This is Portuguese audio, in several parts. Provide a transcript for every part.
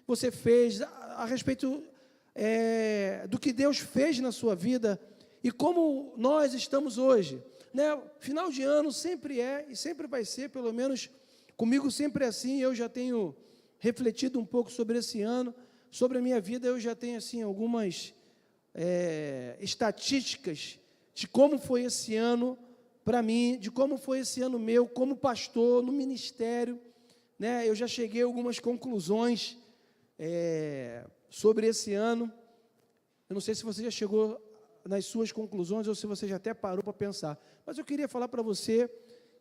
você fez, a respeito do que Deus fez na sua vida e como nós estamos hoje. Né? Final de ano sempre é e sempre vai ser, pelo menos comigo sempre é assim. Eu já tenho refletido um pouco sobre esse ano, sobre a minha vida. Eu já tenho assim algumas estatísticas de como foi esse ano para mim, de como foi esse ano meu como pastor no ministério, né? Eu já cheguei a algumas conclusões sobre esse ano. Eu não sei se você já chegou nas suas conclusões ou se você já até parou para pensar, mas eu queria falar para você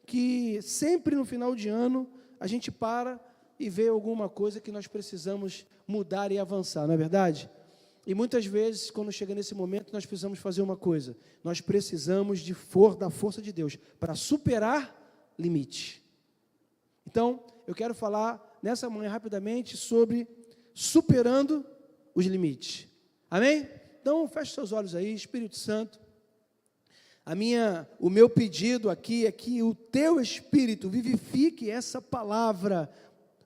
que sempre no final de ano a gente para e vê alguma coisa que nós precisamos mudar e avançar, não é verdade? E muitas vezes, quando chega nesse momento, nós precisamos fazer uma coisa, nós precisamos da força de Deus para superar limites. Então, eu quero falar nessa manhã rapidamente sobre superando os limites. Amém? Então, feche seus olhos aí, Espírito Santo. O meu pedido aqui é que o teu Espírito vivifique essa palavra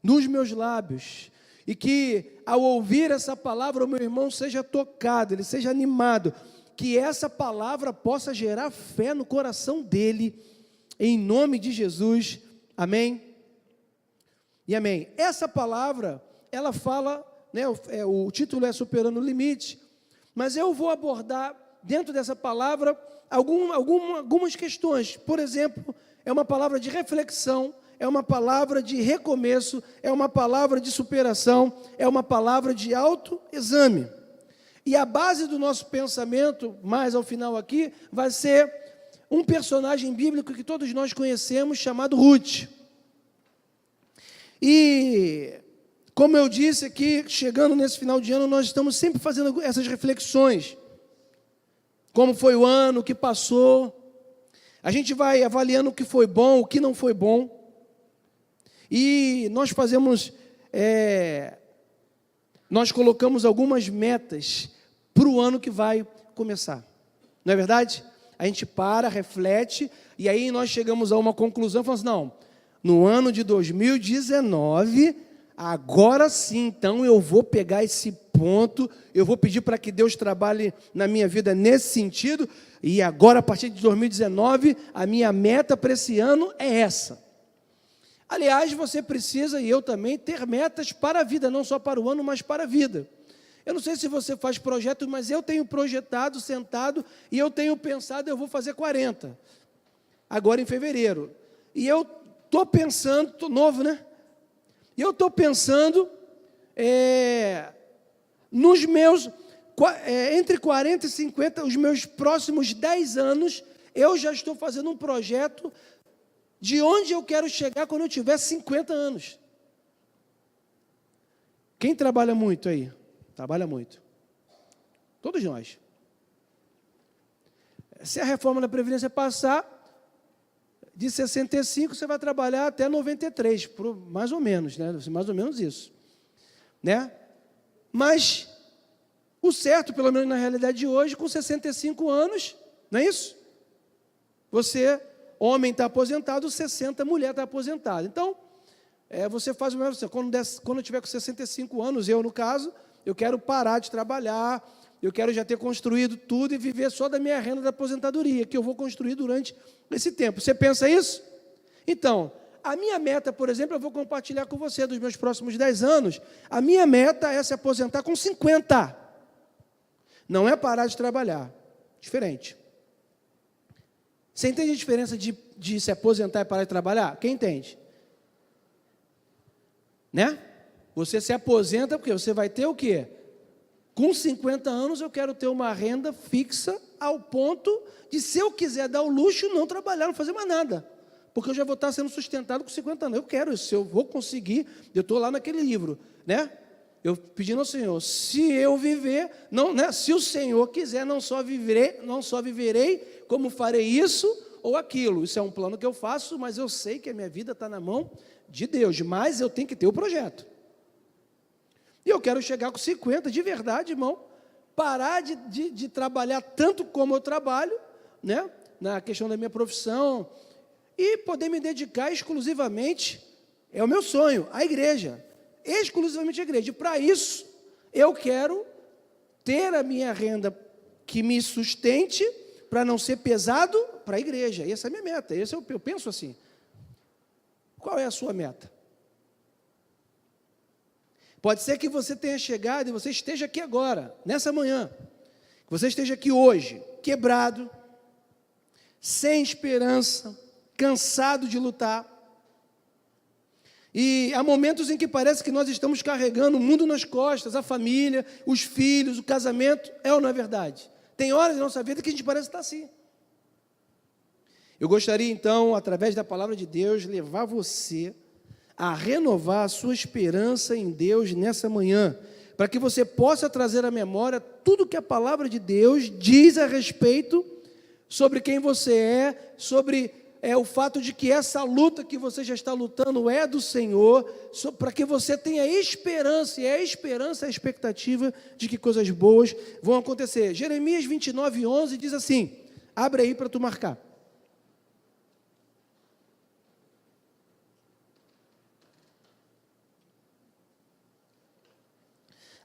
nos meus lábios, e que ao ouvir essa palavra o meu irmão seja tocado, ele seja animado, que essa palavra possa gerar fé no coração dele, em nome de Jesus, amém? E amém. Essa palavra, ela fala, né, o título é Superando o Limite, mas eu vou abordar dentro dessa palavra algumas questões. Por exemplo, é uma palavra de reflexão, é uma palavra de recomeço, é uma palavra de superação, é uma palavra de autoexame. E a base do nosso pensamento, mais ao final aqui, vai ser um personagem bíblico que todos nós conhecemos, chamado Ruth. E, como eu disse aqui, chegando nesse final de ano, nós estamos sempre fazendo essas reflexões. Como foi o ano, o que passou. A gente vai avaliando o que foi bom, o que não foi bom. E nós nós colocamos algumas metas para o ano que vai começar. Não é verdade? A gente para, reflete, e aí nós chegamos a uma conclusão, falamos assim, não, no ano de 2019, agora sim, então eu vou pegar esse ponto, eu vou pedir para que Deus trabalhe na minha vida nesse sentido, e agora, a partir de 2019, a minha meta para esse ano é essa. Aliás, você precisa, e eu também, ter metas para a vida, não só para o ano, mas para a vida. Eu não sei se você faz projetos, mas eu tenho projetado, sentado, e eu tenho pensado, eu vou fazer 40, agora em fevereiro. E eu estou pensando, estou novo, né? E eu estou pensando nos meus, entre 40 e 50, os meus próximos 10 anos, eu já estou fazendo um projeto de onde eu quero chegar quando eu tiver 50 anos. Quem trabalha muito aí? Trabalha muito. Todos nós. Se a reforma da Previdência passar, de 65 você vai trabalhar até 93, mais ou menos, né? Mais ou menos isso. Né? Mas o certo, pelo menos na realidade de hoje, com 65 anos, não é isso? Você, homem está aposentado, 60, mulher está aposentada. Então, você faz o mesmo, quando eu tiver com 65 anos, eu no caso, eu quero parar de trabalhar, eu quero já ter construído tudo e viver só da minha renda da aposentadoria, que eu vou construir durante esse tempo. Você pensa isso? Então, a minha meta, por exemplo, eu vou compartilhar com você dos meus próximos 10 anos, a minha meta é se aposentar com 50. Não é parar de trabalhar, diferente. Você entende a diferença de se aposentar e parar de trabalhar? Quem entende? Né? Você se aposenta porque você vai ter o quê? Com 50 anos eu quero ter uma renda fixa ao ponto de, se eu quiser dar o luxo, não trabalhar, não fazer mais nada. Porque eu já vou estar sendo sustentado com 50 anos. Eu quero isso, eu vou conseguir, eu estou lá naquele livro, né? Eu pedindo ao Senhor, se eu viver, não, né? Se o Senhor quiser, não só viverei, como farei isso ou aquilo. Isso é um plano que eu faço, mas eu sei que a minha vida está na mão de Deus, mas eu tenho que ter o projeto. E eu quero chegar com 50, de verdade, irmão, parar de trabalhar tanto como eu trabalho, né, na questão da minha profissão, e poder me dedicar exclusivamente, é o meu sonho, à igreja. exclusivamente a igreja. Para isso, eu quero ter a minha renda que me sustente, para não ser pesado para a igreja. Essa é a minha meta, eu penso assim. Qual é a sua meta? Pode ser que você tenha chegado e você esteja aqui agora, nessa manhã, que você esteja aqui hoje, quebrado, sem esperança, cansado de lutar. E há momentos em que parece que nós estamos carregando o mundo nas costas, a família, os filhos, o casamento, é ou não é verdade? Tem horas na nossa vida que a gente parece estar assim. Eu gostaria então, através da palavra de Deus, levar você a renovar a sua esperança em Deus nessa manhã, para que você possa trazer à memória tudo que a palavra de Deus diz a respeito sobre quem você é, sobre o fato de que essa luta que você já está lutando é do Senhor, para que você tenha esperança, e a esperança é a expectativa de que coisas boas vão acontecer. Jeremias 29:11 diz assim, abre aí para tu marcar.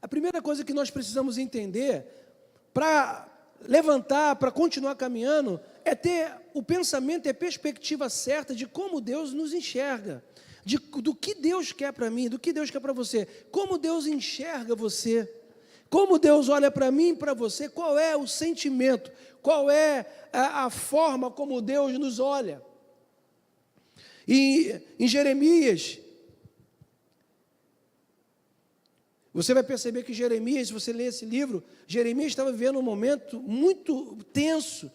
A primeira coisa que nós precisamos entender, para levantar, para continuar caminhando, é ter o pensamento e a perspectiva certa de como Deus nos enxerga, do que Deus quer para mim, do que Deus quer para você, como Deus enxerga você, como Deus olha para mim e para você, qual é o sentimento, qual é a forma como Deus nos olha. E em Jeremias, você vai perceber que Jeremias, se você ler esse livro, Jeremias estava vivendo um momento muito tenso,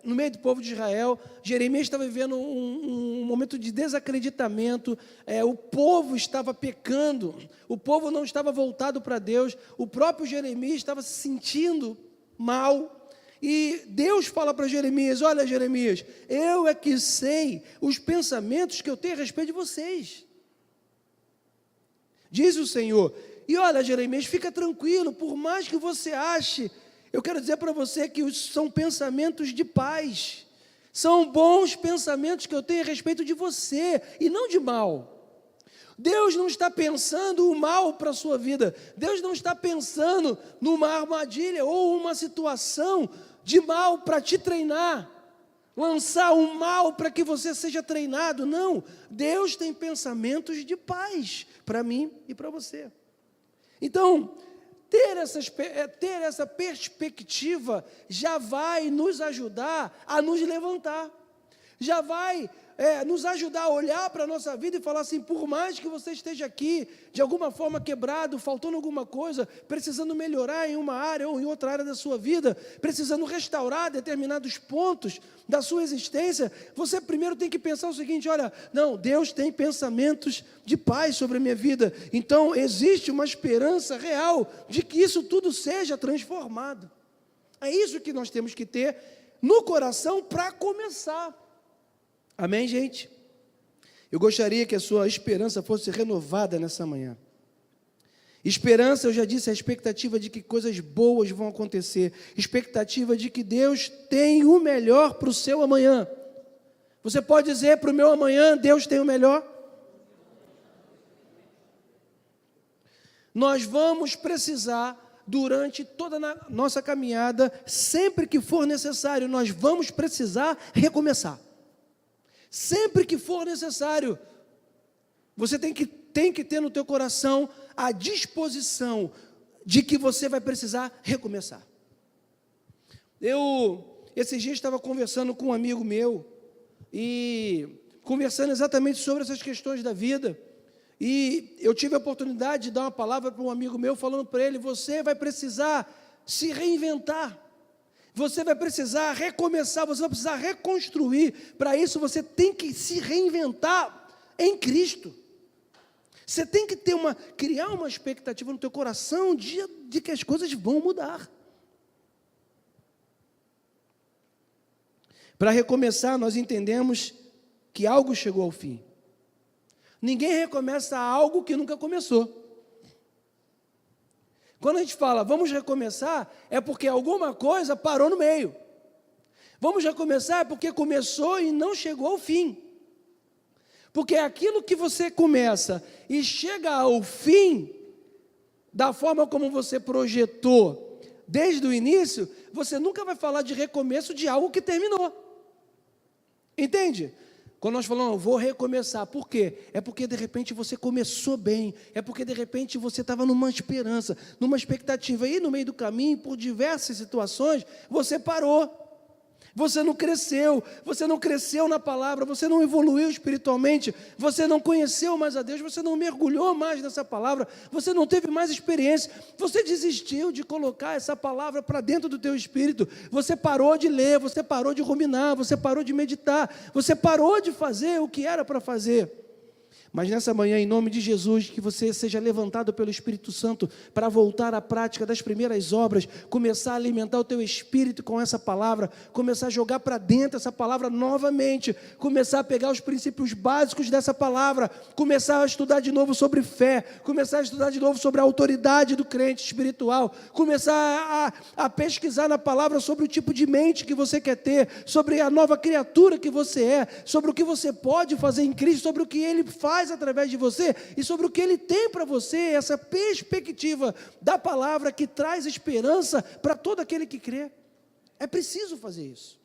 no meio do povo de Israel. Jeremias estava vivendo um momento de desacreditamento, o povo estava pecando, o povo não estava voltado para Deus, o próprio Jeremias estava se sentindo mal, e Deus fala para Jeremias, olha Jeremias, eu é que sei os pensamentos que eu tenho a respeito de vocês, diz o Senhor. E olha, Jeremias, fica tranquilo, por mais que você ache, eu quero dizer para você que são pensamentos de paz, são bons pensamentos que eu tenho a respeito de você, e não de mal. Deus não está pensando o mal para a sua vida, Deus não está pensando numa armadilha ou uma situação de mal para te treinar, lançar o mal para que você seja treinado, não. Deus tem pensamentos de paz para mim e para você. Então, ter essa perspectiva já vai nos ajudar a nos levantar, já vai nos ajudar a olhar para a nossa vida e falar assim, por mais que você esteja aqui, de alguma forma quebrado, faltando alguma coisa, precisando melhorar em uma área ou em outra área da sua vida, precisando restaurar determinados pontos da sua existência, você primeiro tem que pensar o seguinte, olha, não, Deus tem pensamentos de paz sobre a minha vida, então existe uma esperança real de que isso tudo seja transformado. É isso que nós temos que ter no coração para começar. Amém, gente? Eu gostaria que a sua esperança fosse renovada nessa manhã. Esperança, eu já disse, é a expectativa de que coisas boas vão acontecer, expectativa de que Deus tem o melhor para o seu amanhã. Você pode dizer para o meu amanhã, Deus tem o melhor? Nós vamos precisar, durante toda a nossa caminhada, sempre que for necessário, nós vamos precisar recomeçar. Sempre que for necessário, você tem que ter no teu coração a disposição de que você vai precisar recomeçar. Esses dias estava conversando com um amigo meu, e conversando exatamente sobre essas questões da vida, e eu tive a oportunidade de dar uma palavra para um amigo meu, falando para ele, você vai precisar se reinventar, você vai precisar recomeçar, você vai precisar reconstruir. Para isso você tem que se reinventar em Cristo. Você tem que criar uma expectativa no teu coração de que as coisas vão mudar. Para recomeçar, nós entendemos que algo chegou ao fim. Ninguém recomeça algo que nunca começou. Quando a gente fala, vamos recomeçar, é porque alguma coisa parou no meio. Vamos recomeçar porque começou e não chegou ao fim. Porque aquilo que você começa e chega ao fim, da forma como você projetou desde o início, você nunca vai falar de recomeço de algo que terminou. Entende? Quando nós falamos, vou recomeçar, por quê? É porque de repente você começou bem, é porque de repente você estava numa esperança, numa expectativa, e no meio do caminho, por diversas situações, você parou. Você não cresceu na palavra, você não evoluiu espiritualmente, você não conheceu mais a Deus, você não mergulhou mais nessa palavra, você não teve mais experiência, você desistiu de colocar essa palavra para dentro do teu espírito, você parou de ler, você parou de ruminar, você parou de meditar, você parou de fazer o que era para fazer. Mas nessa manhã, em nome de Jesus, que você seja levantado pelo Espírito Santo para voltar à prática das primeiras obras, começar a alimentar o teu espírito com essa palavra, começar a jogar para dentro essa palavra novamente, começar a pegar os princípios básicos dessa palavra, começar a estudar de novo sobre fé, começar a estudar de novo sobre a autoridade do crente espiritual, começar a pesquisar na palavra sobre o tipo de mente que você quer ter, sobre a nova criatura que você é, sobre o que você pode fazer em Cristo, sobre o que Ele faz através de você e sobre o que Ele tem para você, essa perspectiva da palavra que traz esperança para todo aquele que crê. É preciso fazer isso.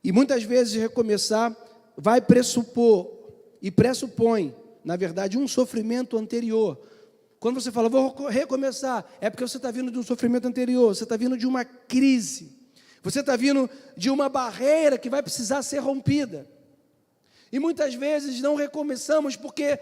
E muitas vezes recomeçar vai pressupor e pressupõe, na verdade, um sofrimento anterior. Quando você fala, vou recomeçar, é porque você está vindo de um sofrimento anterior, você está vindo de uma crise. Você está vindo de uma barreira que vai precisar ser rompida. E muitas vezes não recomeçamos porque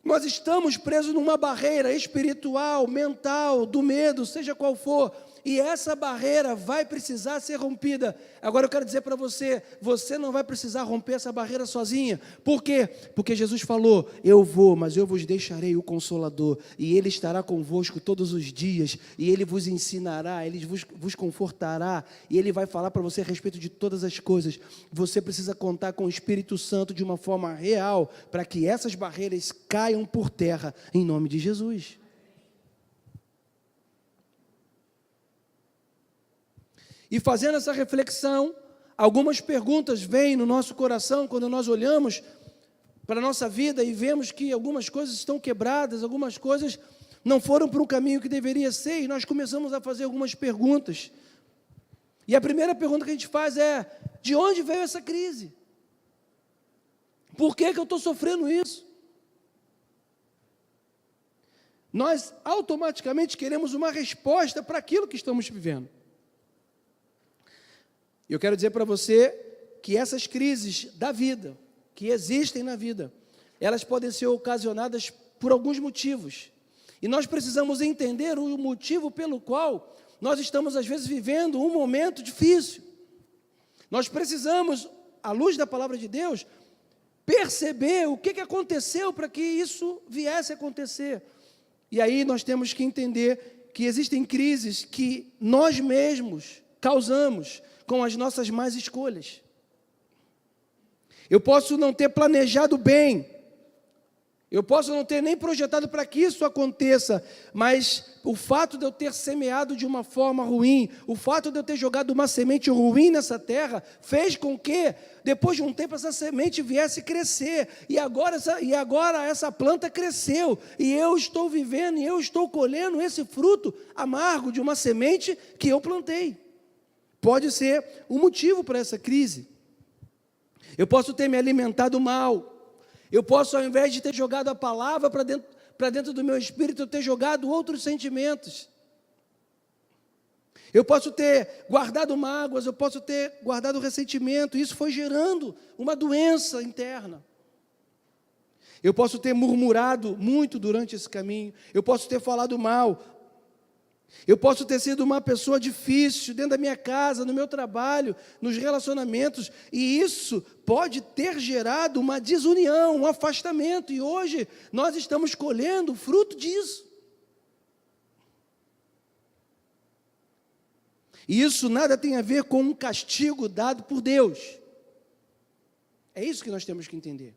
nós estamos presos numa barreira espiritual, mental, do medo, seja qual for. E essa barreira vai precisar ser rompida. Agora eu quero dizer para você, você não vai precisar romper essa barreira sozinha. Por quê? Porque Jesus falou, eu vou, mas eu vos deixarei o Consolador, e Ele estará convosco todos os dias, e Ele vos ensinará, Ele vos confortará, e Ele vai falar para você a respeito de todas as coisas. Você precisa contar com o Espírito Santo de uma forma real, para que essas barreiras caiam por terra, em nome de Jesus. E fazendo essa reflexão, algumas perguntas vêm no nosso coração quando nós olhamos para a nossa vida e vemos que algumas coisas estão quebradas, algumas coisas não foram para o caminho que deveria ser, e nós começamos a fazer algumas perguntas. E a primeira pergunta que a gente faz é, de onde veio essa crise? Por que eu estou sofrendo isso? Nós automaticamente queremos uma resposta para aquilo que estamos vivendo. E eu quero dizer para você que essas crises da vida, que existem na vida, elas podem ser ocasionadas por alguns motivos. E nós precisamos entender o motivo pelo qual nós estamos, às vezes, vivendo um momento difícil. Nós precisamos, à luz da palavra de Deus, perceber o que aconteceu para que isso viesse a acontecer. E aí nós temos que entender que existem crises que nós mesmos causamos com as nossas más escolhas. Eu posso não ter planejado bem, eu posso não ter nem projetado para que isso aconteça, mas o fato de eu ter semeado de uma forma ruim, o fato de eu ter jogado uma semente ruim nessa terra, fez com que, depois de um tempo, essa semente viesse crescer, e agora essa planta cresceu, e eu estou vivendo, e eu estou colhendo esse fruto amargo de uma semente que eu plantei. Pode ser um motivo para essa crise. Eu posso ter me alimentado mal. Eu posso, ao invés de ter jogado a palavra para dentro do meu espírito, eu ter jogado outros sentimentos. Eu posso ter guardado mágoas, eu posso ter guardado ressentimento. Isso foi gerando uma doença interna. Eu posso ter murmurado muito durante esse caminho. Eu posso ter falado mal. Eu posso ter sido uma pessoa difícil dentro da minha casa, no meu trabalho, nos relacionamentos, e isso pode ter gerado uma desunião, um afastamento, e hoje nós estamos colhendo o fruto disso. E isso nada tem a ver com um castigo dado por Deus. É isso que nós temos que entender.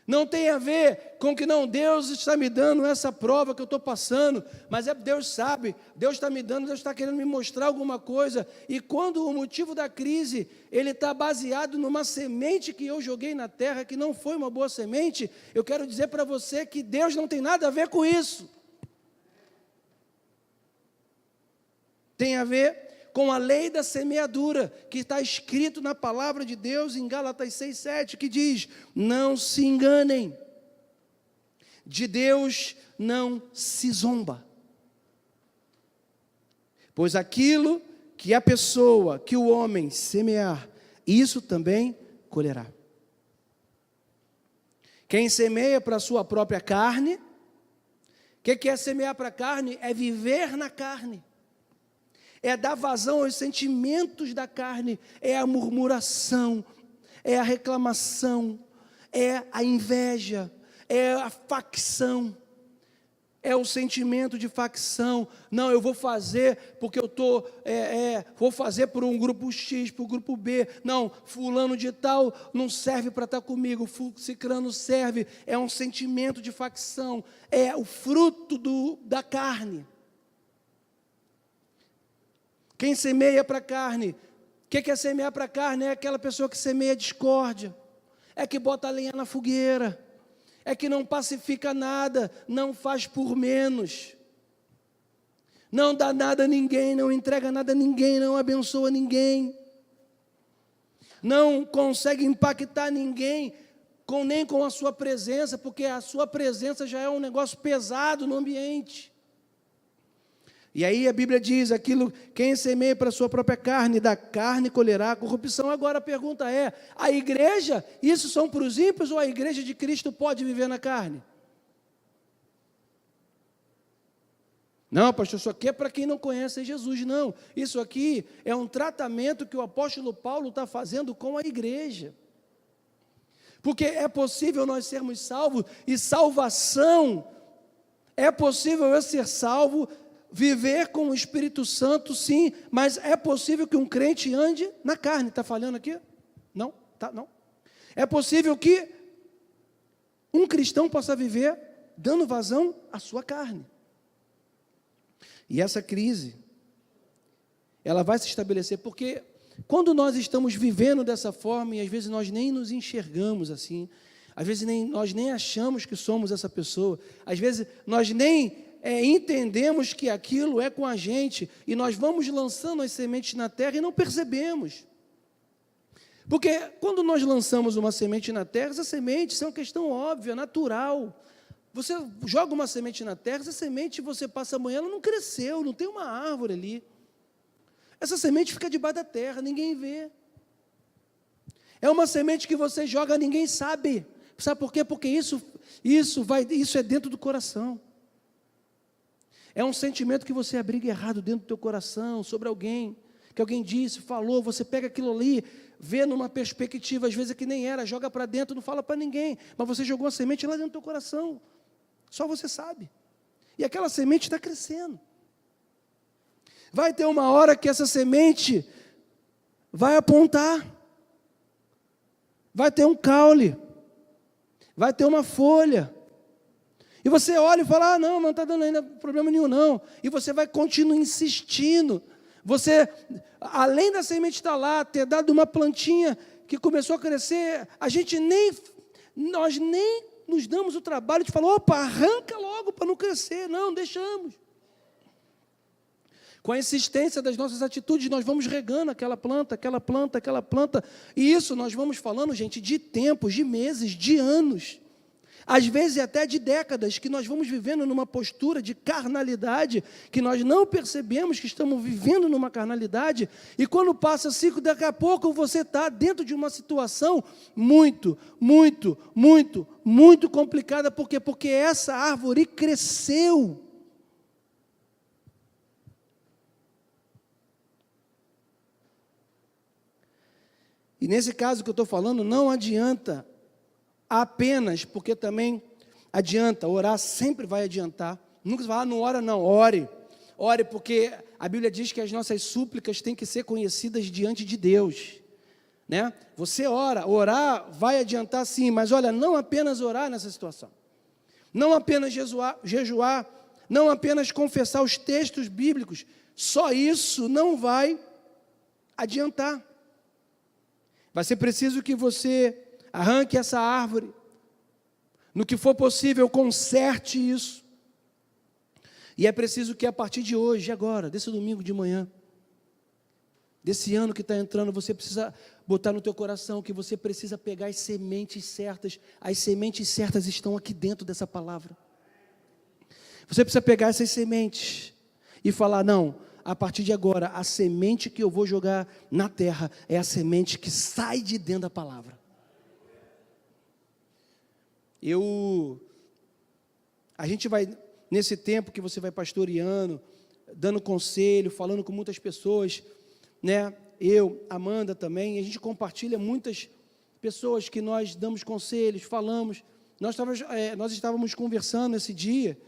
Não tem a ver com que não, Deus está me dando essa prova que eu estou passando, mas Deus sabe, Deus está me dando, Deus está querendo me mostrar alguma coisa, e quando o motivo da crise, ele está baseado numa semente que eu joguei na terra, que não foi uma boa semente, eu quero dizer para você que Deus não tem nada a ver com isso. Tem a ver com a lei da semeadura, que está escrito na palavra de Deus em Gálatas 6:7, que diz: não se enganem, de Deus não se zomba, pois aquilo que a pessoa, que o homem semear, isso também colherá. Quem semeia para a sua própria carne, o que é semear para a carne? É viver na carne. É dar vazão aos sentimentos da carne, é a murmuração, é a reclamação, é a inveja, é a facção, é o sentimento de facção. Não, eu vou fazer porque eu vou fazer por um grupo X, por um grupo B. Não, fulano de tal não serve para estar comigo, cicrano serve. É um sentimento de facção, é o fruto da carne. Quem semeia para a carne, o que é semear para a carne? É aquela pessoa que semeia discórdia, é que bota a lenha na fogueira, é que não pacifica nada, não faz por menos, não dá nada a ninguém, não entrega nada a ninguém, não abençoa ninguém, não consegue impactar ninguém, nem com a sua presença, porque a sua presença já é um negócio pesado no ambiente. E aí a Bíblia diz, quem semeia para a sua própria carne, da carne colherá a corrupção. Agora a pergunta é, a igreja, isso são para os ímpios ou a igreja de Cristo pode viver na carne? Não, pastor, isso aqui é para quem não conhece Jesus. Não, isso aqui é um tratamento que o apóstolo Paulo está fazendo com a igreja. Porque é possível nós sermos salvos, e salvação, é possível eu ser salvo, viver com o Espírito Santo, sim, mas é possível que um crente ande na carne. Está falhando aqui? Não, tá, não. É possível que um cristão possa viver dando vazão à sua carne. E essa crise, ela vai se estabelecer, porque quando nós estamos vivendo dessa forma, e às vezes nós nem nos enxergamos assim, às vezes nós nem achamos que somos essa pessoa, às vezes nós nem entendemos que aquilo é com a gente, e nós vamos lançando as sementes na terra e não percebemos. Porque quando nós lançamos uma semente na terra, essa semente, isso é uma questão óbvia, natural. Você joga uma semente na terra, essa semente, você passa amanhã, ela não cresceu, não tem uma árvore ali. Essa semente fica debaixo da terra, ninguém vê. É uma semente que você joga, ninguém sabe. Sabe por quê? Porque isso é dentro do coração. É um sentimento que você abriga errado dentro do teu coração, sobre alguém, que alguém disse, falou, você pega aquilo ali, vê numa perspectiva, às vezes que nem era, joga para dentro, não fala para ninguém, mas você jogou uma semente lá dentro do teu coração, só você sabe, e aquela semente está crescendo. Vai ter uma hora que essa semente vai apontar, vai ter um caule, vai ter uma folha, e você olha e fala, não está dando ainda problema nenhum não, e você vai continuar insistindo, você, além da semente estar lá, ter dado uma plantinha que começou a crescer, nós nem nos damos o trabalho de falar, opa, arranca logo para não crescer, não, deixamos. Com a insistência das nossas atitudes, nós vamos regando aquela planta, e isso nós vamos falando, gente, de tempos, de meses, de anos, às vezes até de décadas, que nós vamos vivendo numa postura de carnalidade, que nós não percebemos que estamos vivendo numa carnalidade, e quando passa o ciclo, daqui a pouco você está dentro de uma situação muito, muito, muito, muito complicada. Por quê? Porque essa árvore cresceu. E nesse caso que eu estou falando, não adianta apenas, porque também adianta, orar sempre vai adiantar. Nunca você vai falar, não ora não, ore. Ore porque a Bíblia diz que as nossas súplicas têm que ser conhecidas diante de Deus. né? Você ora, orar vai adiantar sim, mas olha, não apenas orar nessa situação, não apenas jejuar, não apenas confessar os textos bíblicos, só isso não vai adiantar. Vai ser preciso que você arranque essa árvore, no que for possível, conserte isso. E é preciso que a partir de hoje, agora, desse domingo de manhã, desse ano que está entrando, você precisa botar no teu coração que você precisa pegar as sementes certas estão aqui dentro dessa palavra. Você precisa pegar essas sementes e falar, não, a partir de agora, a semente que eu vou jogar na terra é a semente que sai de dentro da palavra. A gente vai, nesse tempo que você vai pastoreando, dando conselho, falando com muitas pessoas, né? Eu, Amanda também, a gente compartilha muitas pessoas que nós damos conselhos, falamos. Nós estávamos conversando esse dia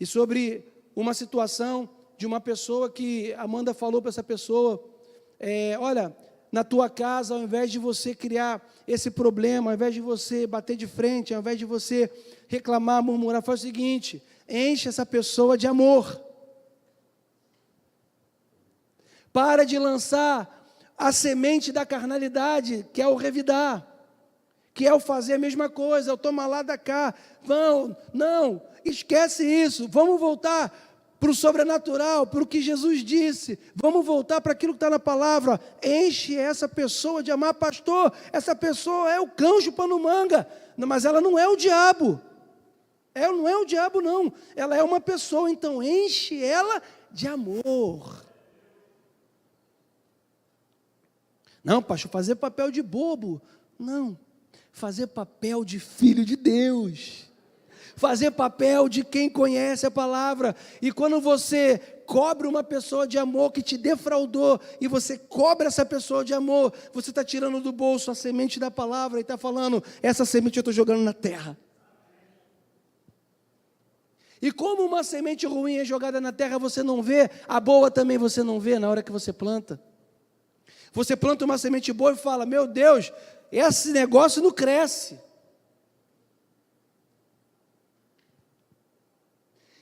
e sobre uma situação de uma pessoa que Amanda falou para essa pessoa, olha, na tua casa, ao invés de você criar esse problema, ao invés de você bater de frente, ao invés de você reclamar, murmurar, faz o seguinte, enche essa pessoa de amor. Para de lançar a semente da carnalidade, que é o revidar, que é o fazer a mesma coisa, é o tomar lá da cá. Não, esquece isso, vamos voltar para o sobrenatural, para o que Jesus disse, vamos voltar para aquilo que está na palavra, enche essa pessoa de amar, pastor, essa pessoa é o cão chupando manga, mas ela não é o diabo, ela não é o diabo não, ela é uma pessoa, então enche ela de amor. Não, pastor, fazer papel de bobo, não, fazer papel de filho de Deus, fazer papel de quem conhece a palavra. E quando você cobre uma pessoa de amor que te defraudou, e você cobre essa pessoa de amor, você está tirando do bolso a semente da palavra e está falando, essa semente eu estou jogando na terra. E como uma semente ruim é jogada na terra, você não vê, a boa também você não vê na hora que você planta. Você planta uma semente boa e fala, meu Deus, esse negócio não cresce.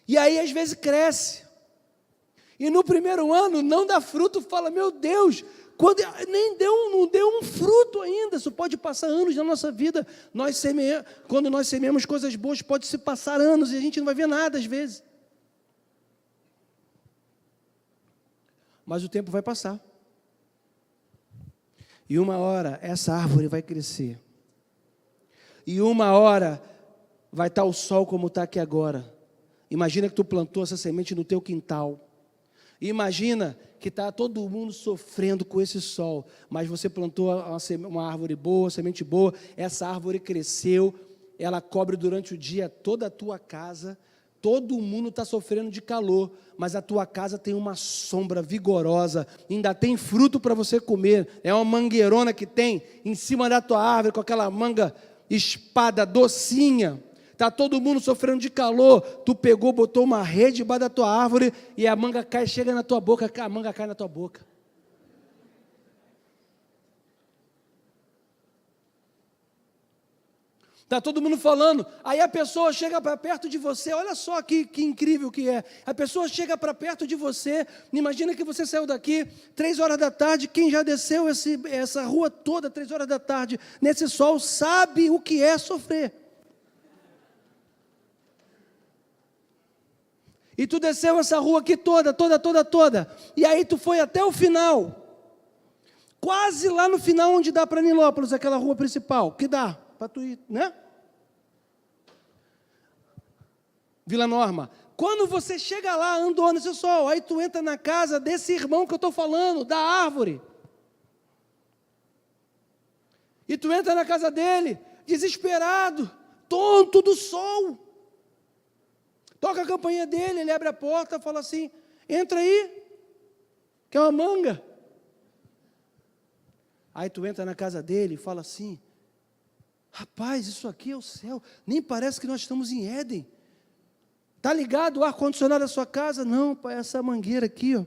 E aí, às vezes, cresce. E no primeiro ano, não dá fruto, fala, meu Deus, não deu um fruto ainda. Isso pode passar anos na nossa vida. Quando nós semeamos coisas boas, pode se passar anos e a gente não vai ver nada, às vezes. Mas o tempo vai passar. E uma hora, essa árvore vai crescer. E uma hora, vai estar o sol como está aqui agora. Imagina que tu plantou essa semente no teu quintal. Imagina que está todo mundo sofrendo com esse sol, mas você plantou uma árvore boa, semente boa, essa árvore cresceu, ela cobre durante o dia toda a tua casa, todo mundo está sofrendo de calor, mas a tua casa tem uma sombra vigorosa, ainda tem fruto para você comer, é uma mangueirona que tem em cima da tua árvore, com aquela manga espada docinha. Está todo mundo sofrendo de calor, tu pegou, botou uma rede debaixo da tua árvore e a manga cai, chega na tua boca, a manga cai na tua boca. Está todo mundo falando, aí a pessoa chega para perto de você, olha só que incrível que é, a pessoa chega para perto de você, imagina que você saiu daqui, 3 horas da tarde, quem já desceu essa rua toda, 3 horas da tarde, nesse sol, sabe o que é sofrer. E tu desceu essa rua aqui toda, e aí tu foi até o final, quase lá no final onde dá para Nilópolis, aquela rua principal, que dá para tu ir, né? Vila Norma. Quando você chega lá, andou nesse sol, aí tu entra na casa desse irmão que eu estou falando, da árvore. E tu entra na casa dele, desesperado, tonto do sol. Toca a campainha dele, ele abre a porta, fala assim, entra aí, quer uma manga? Aí tu entra na casa dele e fala assim, rapaz, isso aqui é o céu, nem parece que nós estamos em Éden. Está ligado o ar-condicionado da sua casa? Não, pai, essa mangueira aqui, ó.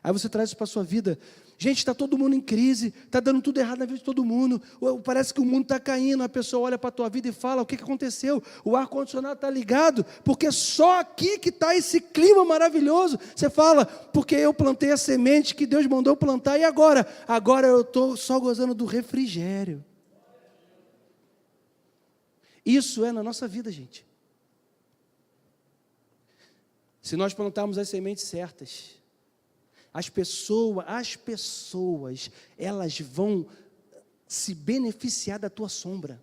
Aí você traz isso para a sua vida. Gente, está todo mundo em crise, está dando tudo errado na vida de todo mundo, parece que o mundo está caindo, a pessoa olha para a tua vida e fala, o que aconteceu? O ar-condicionado está ligado, porque só aqui que está esse clima maravilhoso. Você fala, porque eu plantei a semente que Deus mandou plantar, e agora? Agora eu estou só gozando do refrigério. Isso é na nossa vida, gente. Se nós plantarmos as sementes certas, as pessoas, elas vão se beneficiar da tua sombra.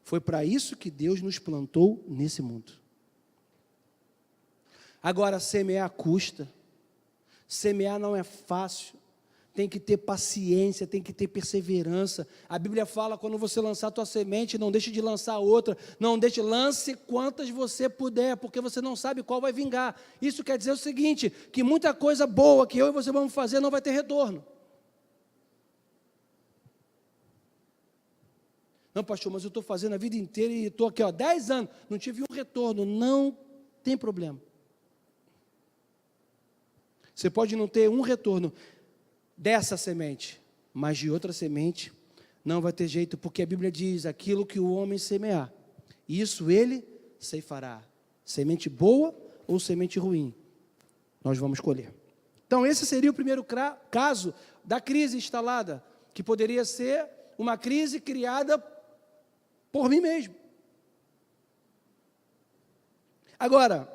Foi para isso que Deus nos plantou nesse mundo. Agora, semear custa. Semear não é fácil. Tem que ter paciência, tem que ter perseverança. A Bíblia fala, quando você lançar a tua semente, não deixe de lançar outra. Não deixe, lance quantas você puder, porque você não sabe qual vai vingar. Isso quer dizer o seguinte, que muita coisa boa que eu e você vamos fazer não vai ter retorno. Não, pastor, mas eu estou fazendo a vida inteira e estou aqui, 10 anos, não tive um retorno. Não tem problema. Você pode não ter um retorno dessa semente, mas de outra semente não vai ter jeito, porque a Bíblia diz, aquilo que o homem semear, isso ele ceifará. Semente boa ou semente ruim, nós vamos colher. Então esse seria o primeiro caso da crise instalada, que poderia ser uma crise criada por mim mesmo. Agora,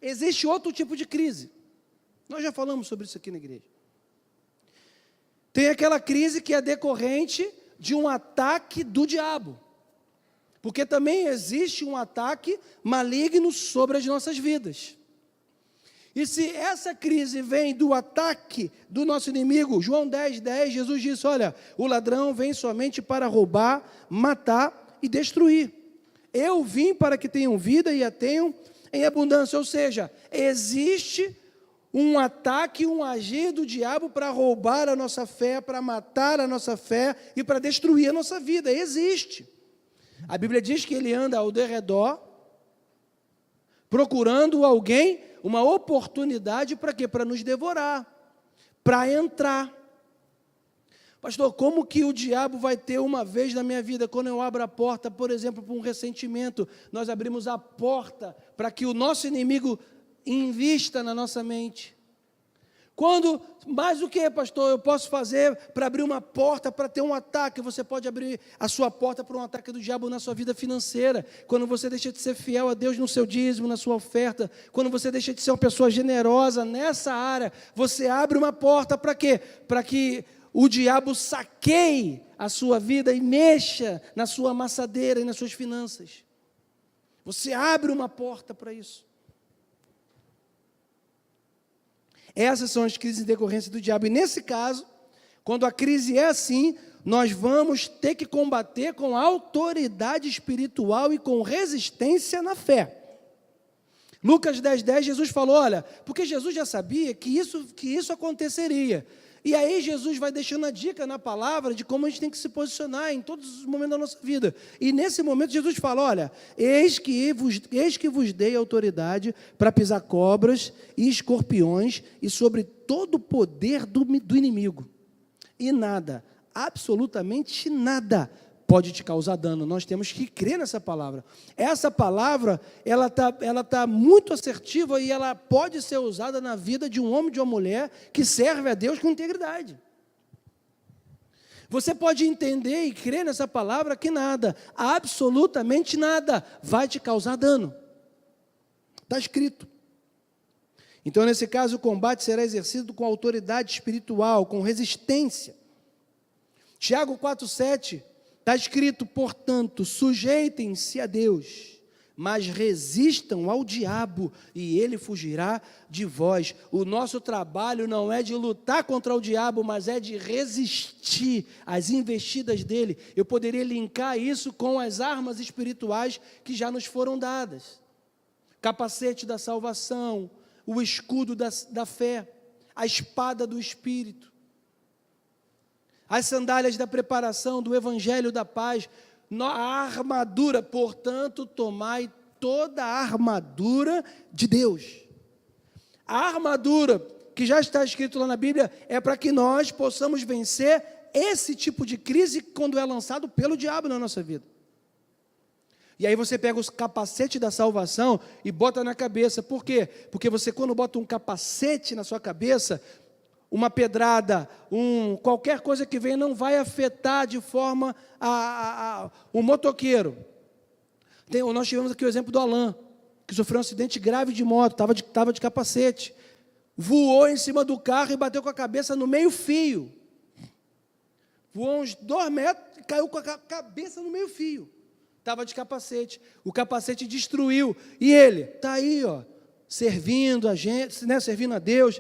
existe outro tipo de crise, nós já falamos sobre isso aqui na igreja. Tem aquela crise que é decorrente de um ataque do diabo. Porque também existe um ataque maligno sobre as nossas vidas. E se essa crise vem do ataque do nosso inimigo, João 10:10, Jesus disse, olha, o ladrão vem somente para roubar, matar e destruir. Eu vim para que tenham vida e a tenham em abundância. Ou seja, existe um ataque, um agir do diabo para roubar a nossa fé, para matar a nossa fé e para destruir a nossa vida. Existe. A Bíblia diz que ele anda ao derredor, procurando alguém, uma oportunidade para quê? Para nos devorar, para entrar. Pastor, como que o diabo vai ter uma vez na minha vida, quando eu abro a porta, por exemplo, para um ressentimento, nós abrimos a porta para que o nosso inimigo invista na nossa mente. Quando, mais o que, pastor, eu posso fazer para abrir uma porta, para ter um ataque? Você pode abrir a sua porta para um ataque do diabo na sua vida financeira, quando você deixa de ser fiel a Deus no seu dízimo, na sua oferta, quando você deixa de ser uma pessoa generosa nessa área, você abre uma porta para quê? Para que o diabo saqueie a sua vida e mexa na sua amassadeira e nas suas finanças. Você abre uma porta para isso. Essas são as crises em decorrência do diabo. E nesse caso, quando a crise é assim, nós vamos ter que combater com autoridade espiritual e com resistência na fé. Lucas 10:10, Jesus falou, olha, porque Jesus já sabia que isso aconteceria. E aí Jesus vai deixando a dica na palavra de como a gente tem que se posicionar em todos os momentos da nossa vida. E nesse momento Jesus fala, olha, eis que vos dei autoridade para pisar cobras e escorpiões e sobre todo o poder do inimigo. E nada, absolutamente nada, pode te causar dano. Nós temos que crer nessa palavra. Essa palavra, ela tá muito assertiva e ela pode ser usada na vida de um homem e de uma mulher que serve a Deus com integridade. Você pode entender e crer nessa palavra que nada, absolutamente nada, vai te causar dano. Está escrito. Então, nesse caso, o combate será exercido com autoridade espiritual, com resistência. Tiago 4:7 está escrito, portanto, sujeitem-se a Deus, mas resistam ao diabo e ele fugirá de vós. O nosso trabalho não é de lutar contra o diabo, mas é de resistir às investidas dele. Eu poderia linkar isso com as armas espirituais que já nos foram dadas. Capacete da salvação, o escudo da fé, a espada do Espírito, as sandálias da preparação do evangelho da paz, a armadura, portanto, tomai toda a armadura de Deus. A armadura que já está escrito lá na Bíblia, é para que nós possamos vencer esse tipo de crise quando é lançado pelo diabo na nossa vida. E aí você pega os capacetes da salvação e bota na cabeça. Por quê? Porque você, quando bota um capacete na sua cabeça, uma pedrada, qualquer coisa que venha, não vai afetar de forma o motoqueiro. Nós tivemos aqui o exemplo do Alain, que sofreu um acidente grave de moto, estava de capacete. Voou em cima do carro e bateu com a cabeça no meio-fio. Voou uns 2 metros e caiu com a cabeça no meio-fio. Estava de capacete. O capacete destruiu. E ele está aí, ó, servindo a gente, né, servindo a Deus,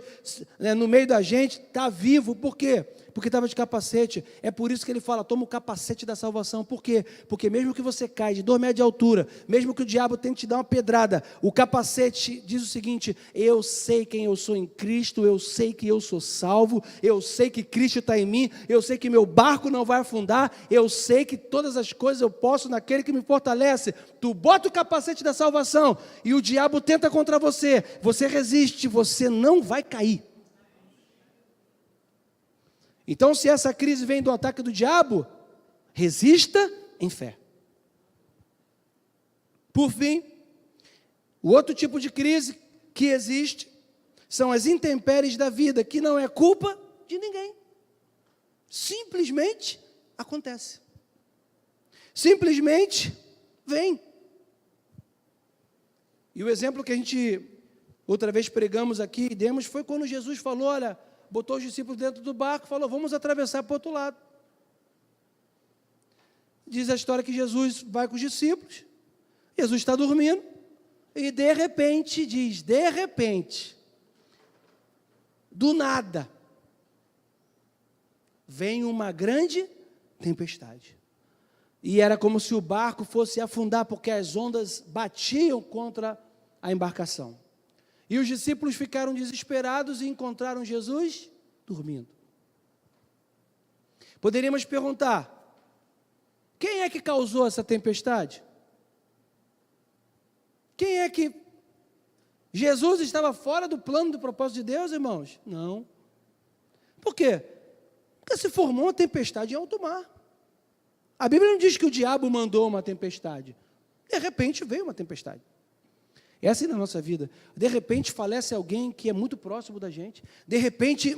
né, no meio da gente, está vivo. Por quê? Porque estava de capacete. É por isso que ele fala, toma o capacete da salvação. Por quê? Porque mesmo que você caia de 2 metros de altura, mesmo que o diabo tente te dar uma pedrada, o capacete diz o seguinte: eu sei quem eu sou em Cristo, eu sei que eu sou salvo, eu sei que Cristo está em mim, eu sei que meu barco não vai afundar, eu sei que todas as coisas eu posso naquele que me fortalece. Tu bota o capacete da salvação e o diabo tenta contra você, você resiste, você não vai cair. Então, se essa crise vem do ataque do diabo, resista em fé. Por fim, o outro tipo de crise que existe são as intempéries da vida, que não é culpa de ninguém. Simplesmente acontece. Simplesmente vem. E o exemplo que a gente outra vez pregamos aqui e demos foi quando Jesus falou, olha, botou os discípulos dentro do barco e falou, vamos atravessar para o outro lado. Diz a história que Jesus vai com os discípulos, Jesus está dormindo, e de repente, do nada, vem uma grande tempestade. E era como se o barco fosse afundar, porque as ondas batiam contra a embarcação. E os discípulos ficaram desesperados e encontraram Jesus dormindo. Poderíamos perguntar, quem é que causou essa tempestade? Quem é que... Jesus estava fora do plano do propósito de Deus, irmãos? Não. Por quê? Porque se formou uma tempestade em alto mar. A Bíblia não diz que o diabo mandou uma tempestade. De repente veio uma tempestade. É assim na nossa vida. De repente falece alguém que é muito próximo da gente. De repente,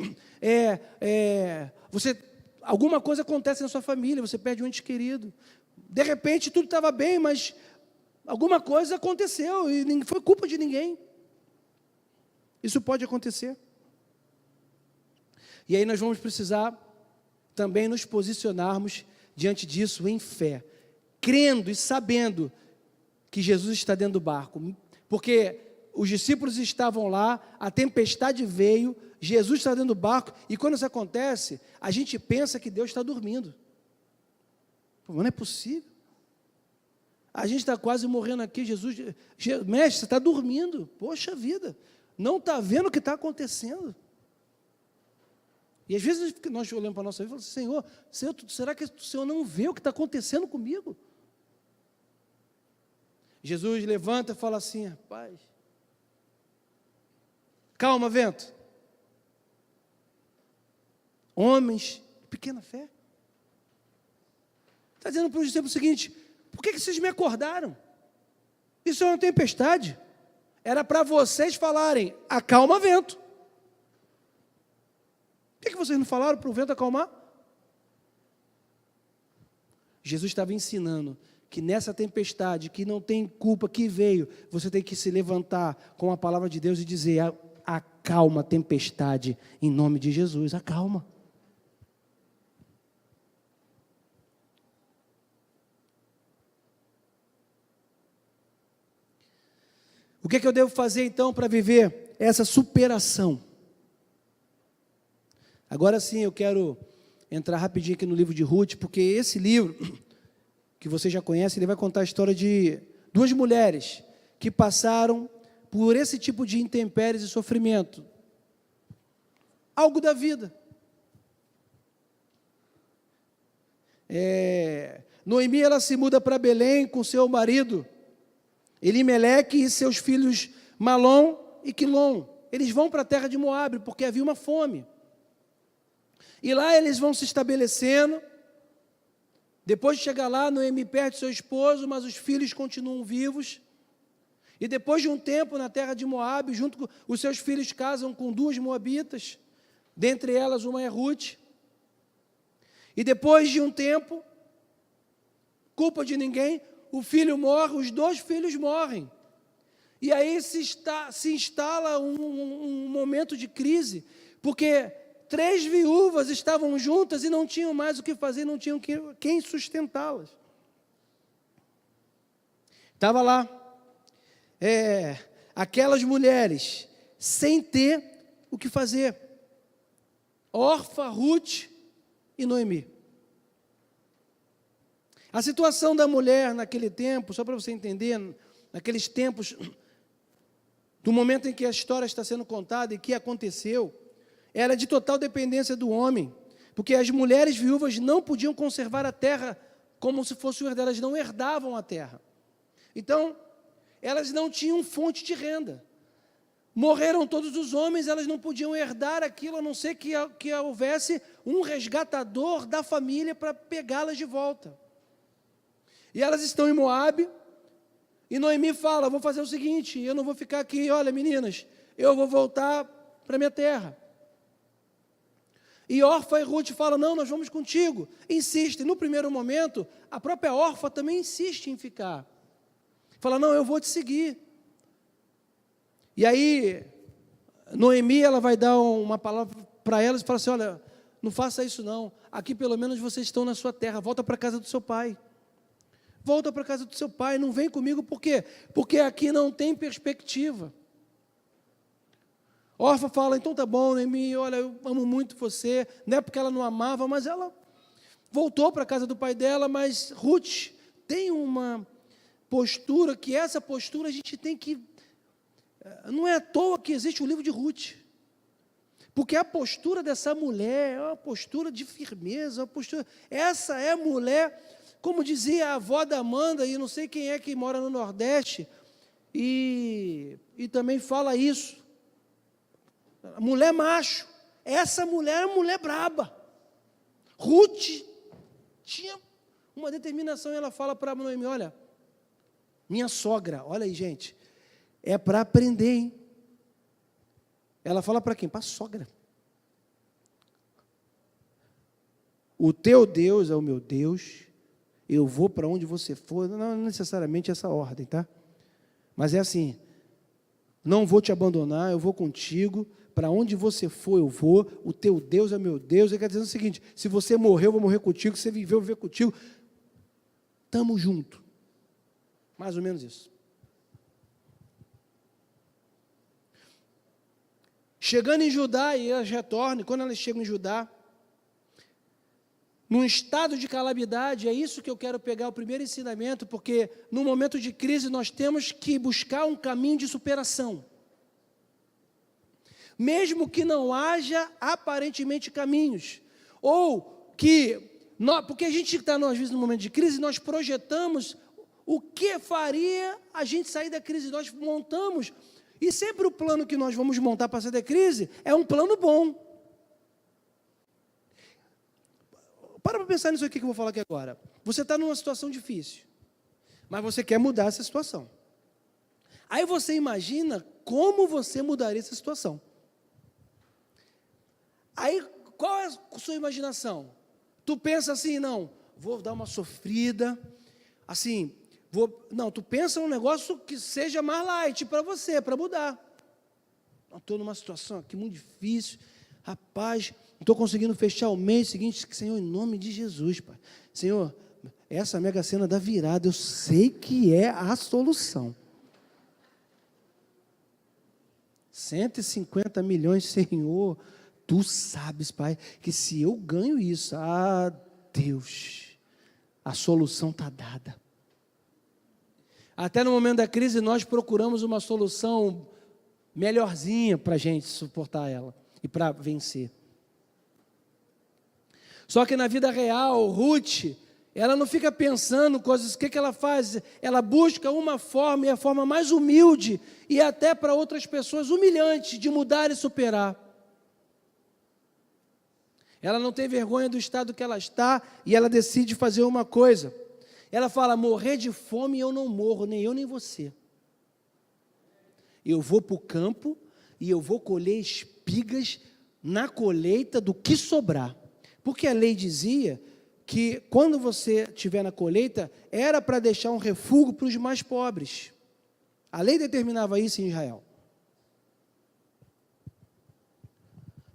alguma coisa acontece na sua família, você perde um ente querido. De repente tudo estava bem, mas alguma coisa aconteceu e não foi culpa de ninguém. Isso pode acontecer. E aí nós vamos precisar também nos posicionarmos diante disso em fé, crendo e sabendo que Jesus está dentro do barco. Porque os discípulos estavam lá, a tempestade veio, Jesus está dentro do barco, e quando isso acontece, a gente pensa que Deus está dormindo. Pô, não é possível. A gente está quase morrendo aqui, mestre, você está dormindo. Poxa vida, não está vendo o que está acontecendo. E às vezes nós olhamos para a nossa vida e falamos, Senhor, será que o Senhor não vê o que está acontecendo comigo? Jesus levanta e fala assim, rapaz, calma, vento. Homens de pequena fé. Está dizendo para os discípulos o seguinte, por que vocês me acordaram? Isso é uma tempestade. Era para vocês falarem, acalma, vento. Por que vocês não falaram para o vento acalmar? Jesus estava ensinando que nessa tempestade, que não tem culpa, que veio, você tem que se levantar com a palavra de Deus e dizer, acalma a tempestade, em nome de Jesus, acalma. O que é que eu devo fazer então para viver essa superação? Agora sim eu quero entrar rapidinho aqui no livro de Ruth, porque esse livro, que você já conhece, ele vai contar a história de 2 mulheres que passaram por esse tipo de intempéries e sofrimento. Algo da vida. Noemi, ela se muda para Belém com seu marido, Elimeleque, e seus filhos Malom e Quilom. eles vão para a terra de Moabe, porque havia uma fome. E lá eles vão se estabelecendo. Depois de chegar lá, Noemi perde seu esposo, mas os filhos continuam vivos. E depois de um tempo na terra de Moabe, junto com os seus filhos casam com 2 moabitas, dentre elas uma é Ruth. E depois de um tempo, culpa de ninguém, o filho morre, os 2 filhos morrem. E aí se instala um momento de crise, porque 3 viúvas estavam juntas e não tinham mais o que fazer, não tinham quem sustentá-las. Estava lá, aquelas mulheres, sem ter o que fazer. Orfa, Ruth e Noemi. A situação da mulher naquele tempo, só para você entender, naqueles tempos, do momento em que a história está sendo contada e que aconteceu, era de total dependência do homem, porque as mulheres viúvas não podiam conservar a terra como se fosse o herdeiro, elas não herdavam a terra. Então, elas não tinham fonte de renda. Morreram todos os homens, elas não podiam herdar aquilo, a não ser que houvesse um resgatador da família para pegá-las de volta. E elas estão em Moabe, e Noemi fala, vou fazer o seguinte, eu não vou ficar aqui, olha meninas, eu vou voltar para a minha terra. E Orfa e Ruth falam, não, nós vamos contigo. Insistem. No primeiro momento, a própria Orfa também insiste em ficar. Fala, não, eu vou te seguir. E aí, Noemi, ela vai dar uma palavra para elas e fala assim, olha, não faça isso não. Aqui pelo menos vocês estão na sua terra, volta para a casa do seu pai. Volta para a casa do seu pai, não vem comigo, por quê? Porque aqui não tem perspectiva. Orfa fala, então tá bom, Noemi, olha, eu amo muito você, não é porque ela não amava, mas ela voltou para a casa do pai dela, mas Ruth tem uma postura, que essa postura a gente tem que, não é à toa que existe o livro de Ruth, porque a postura dessa mulher é uma postura de firmeza, essa é a mulher, como dizia a avó da Amanda, e não sei quem é que mora no Nordeste, e também fala isso, mulher macho, essa mulher é uma mulher braba. Ruth tinha uma determinação, e ela fala para Noemi, olha, minha sogra, olha aí gente, é para aprender, hein? Ela fala para quem? Para a sogra. O teu Deus é o meu Deus, eu vou para onde você for, não necessariamente essa ordem, tá? Mas é assim, não vou te abandonar, eu vou contigo, para onde você for eu vou, o teu Deus é meu Deus. Ele quer dizer o seguinte, se você morrer, eu vou morrer contigo, se você viver, eu vou viver contigo. Estamos juntos. Mais ou menos isso. Chegando em Judá, e elas retornam, quando elas chegam em Judá, num estado de calamidade, é isso que eu quero pegar o primeiro ensinamento, porque no momento de crise nós temos que buscar um caminho de superação. Mesmo que não haja aparentemente caminhos, ou que, porque a gente está às vezes no momento de crise, nós projetamos o que faria a gente sair da crise, nós montamos, e sempre o plano que nós vamos montar para sair da crise é um plano bom. Para pensar nisso aqui que eu vou falar aqui agora. Você está numa situação difícil, mas você quer mudar essa situação. Aí você imagina como você mudaria essa situação. Aí, qual é a sua imaginação? Tu pensa assim, não, vou dar uma sofrida, assim, não, tu pensa um negócio que seja mais light para você, para mudar. Estou numa situação aqui muito difícil, rapaz, não estou conseguindo fechar o mês seguinte, Senhor, em nome de Jesus, Pai. Senhor, essa Mega Sena da virada, eu sei que é a solução. 150 milhões, Senhor, Tu sabes, Pai, que se eu ganho isso, Deus, a solução está dada. Até no momento da crise, nós procuramos uma solução melhorzinha para a gente suportar ela e para vencer. Só que na vida real, Ruth, Ela não fica pensando coisas, o que ela faz? Ela busca uma forma, e a forma mais humilde, e até para outras pessoas humilhante, de mudar e superar. Ela não tem vergonha do estado que ela está, e ela decide fazer uma coisa. Ela fala, morrer de fome eu não morro, nem eu nem você. Eu vou para o campo, e eu vou colher espigas na colheita do que sobrar. Porque a lei dizia que quando você estiver na colheita, era para deixar um refúgio para os mais pobres. A lei determinava isso em Israel.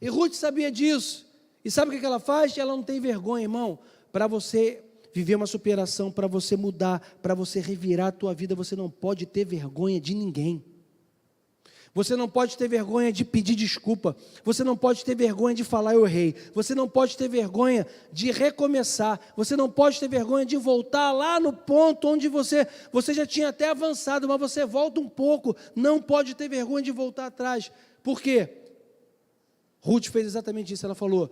E Ruth sabia disso. E sabe o que ela faz? Ela não tem vergonha, irmão. Para você viver uma superação, para você mudar, para você revirar a tua vida, você não pode ter vergonha de ninguém. Você não pode ter vergonha de pedir desculpa. Você não pode ter vergonha de falar eu errei. Você não pode ter vergonha de recomeçar. Você não pode ter vergonha de voltar lá no ponto onde você já tinha até avançado, mas você volta um pouco. Não pode ter vergonha de voltar atrás. Por quê? Ruth fez exatamente isso. Ela falou,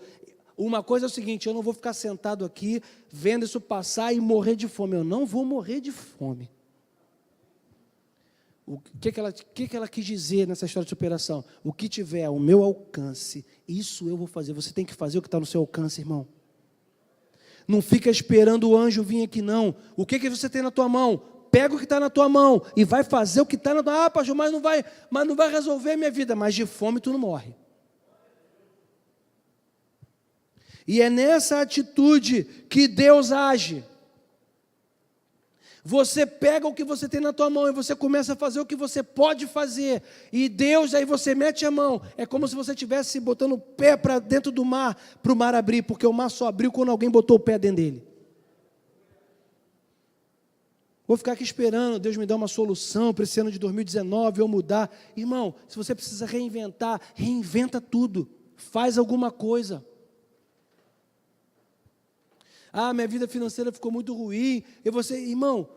uma coisa é o seguinte, eu não vou ficar sentado aqui vendo isso passar e morrer de fome. Eu não vou morrer de fome. O que ela quis dizer nessa história de superação? O que tiver ao meu alcance, isso eu vou fazer. Você tem que fazer o que está no seu alcance, irmão. Não fica esperando o anjo vir aqui, não. O que você tem na tua mão? Pega o que está na tua mão e vai fazer o que está na tua mão. Ah, pastor, mas não vai resolver a minha vida. Mas de fome tu não morre. E é nessa atitude que Deus age. Você pega o que você tem na tua mão e você começa a fazer o que você pode fazer. E Deus, aí você mete a mão. É como se você estivesse botando o pé para dentro do mar, para o mar abrir, porque o mar só abriu quando alguém botou o pé dentro dele. Vou ficar aqui esperando Deus me dar uma solução para esse ano de 2019, eu mudar. Irmão, se você precisa reinventar, reinventa tudo. Faz alguma coisa. Ah, minha vida financeira ficou muito ruim. Irmão,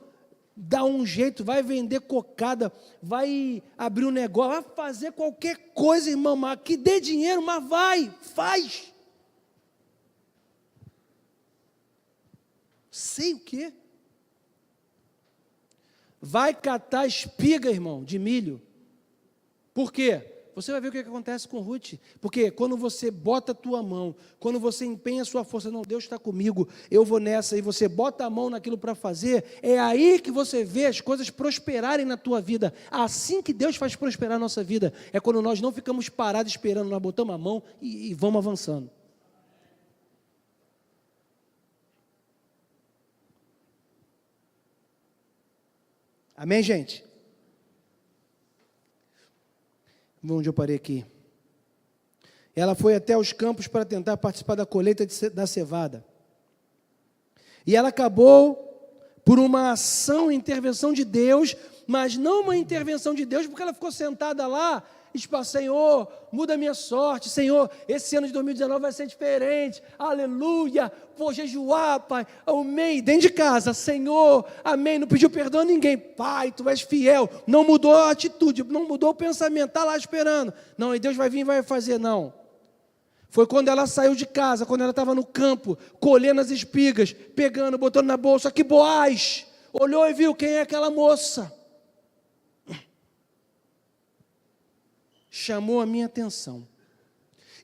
dá um jeito, vai vender cocada, vai abrir um negócio, vai fazer qualquer coisa, irmão, mas que dê dinheiro, mas faz. Sei o quê? Vai catar espiga, irmão, de milho. Por quê? Você vai ver o que acontece com Ruth, porque quando você bota a tua mão, quando você empenha a sua força, não, Deus está comigo, eu vou nessa, e você bota a mão naquilo para fazer, é aí que você vê as coisas prosperarem na tua vida. Assim que Deus faz prosperar a nossa vida, é quando nós não ficamos parados esperando, nós botamos a mão e vamos avançando. Amém, gente? Onde eu parei aqui. Ela foi até os campos para tentar participar da colheita da cevada. E ela acabou por uma ação e intervenção de Deus, mas não uma intervenção de Deus porque ela ficou sentada lá e tipo, Senhor, muda a minha sorte, Senhor, esse ano de 2019 vai ser diferente, aleluia, vou jejuar, Pai, amém, dentro de casa, Senhor, amém, não pediu perdão a ninguém, Pai, Tu és fiel, não mudou a atitude, não mudou o pensamento, está lá esperando, não, e Deus vai vir e vai fazer, não. Foi quando ela saiu de casa, quando ela estava no campo, colhendo as espigas, pegando, botando na bolsa, que Boaz olhou e viu quem é aquela moça. Chamou a minha atenção.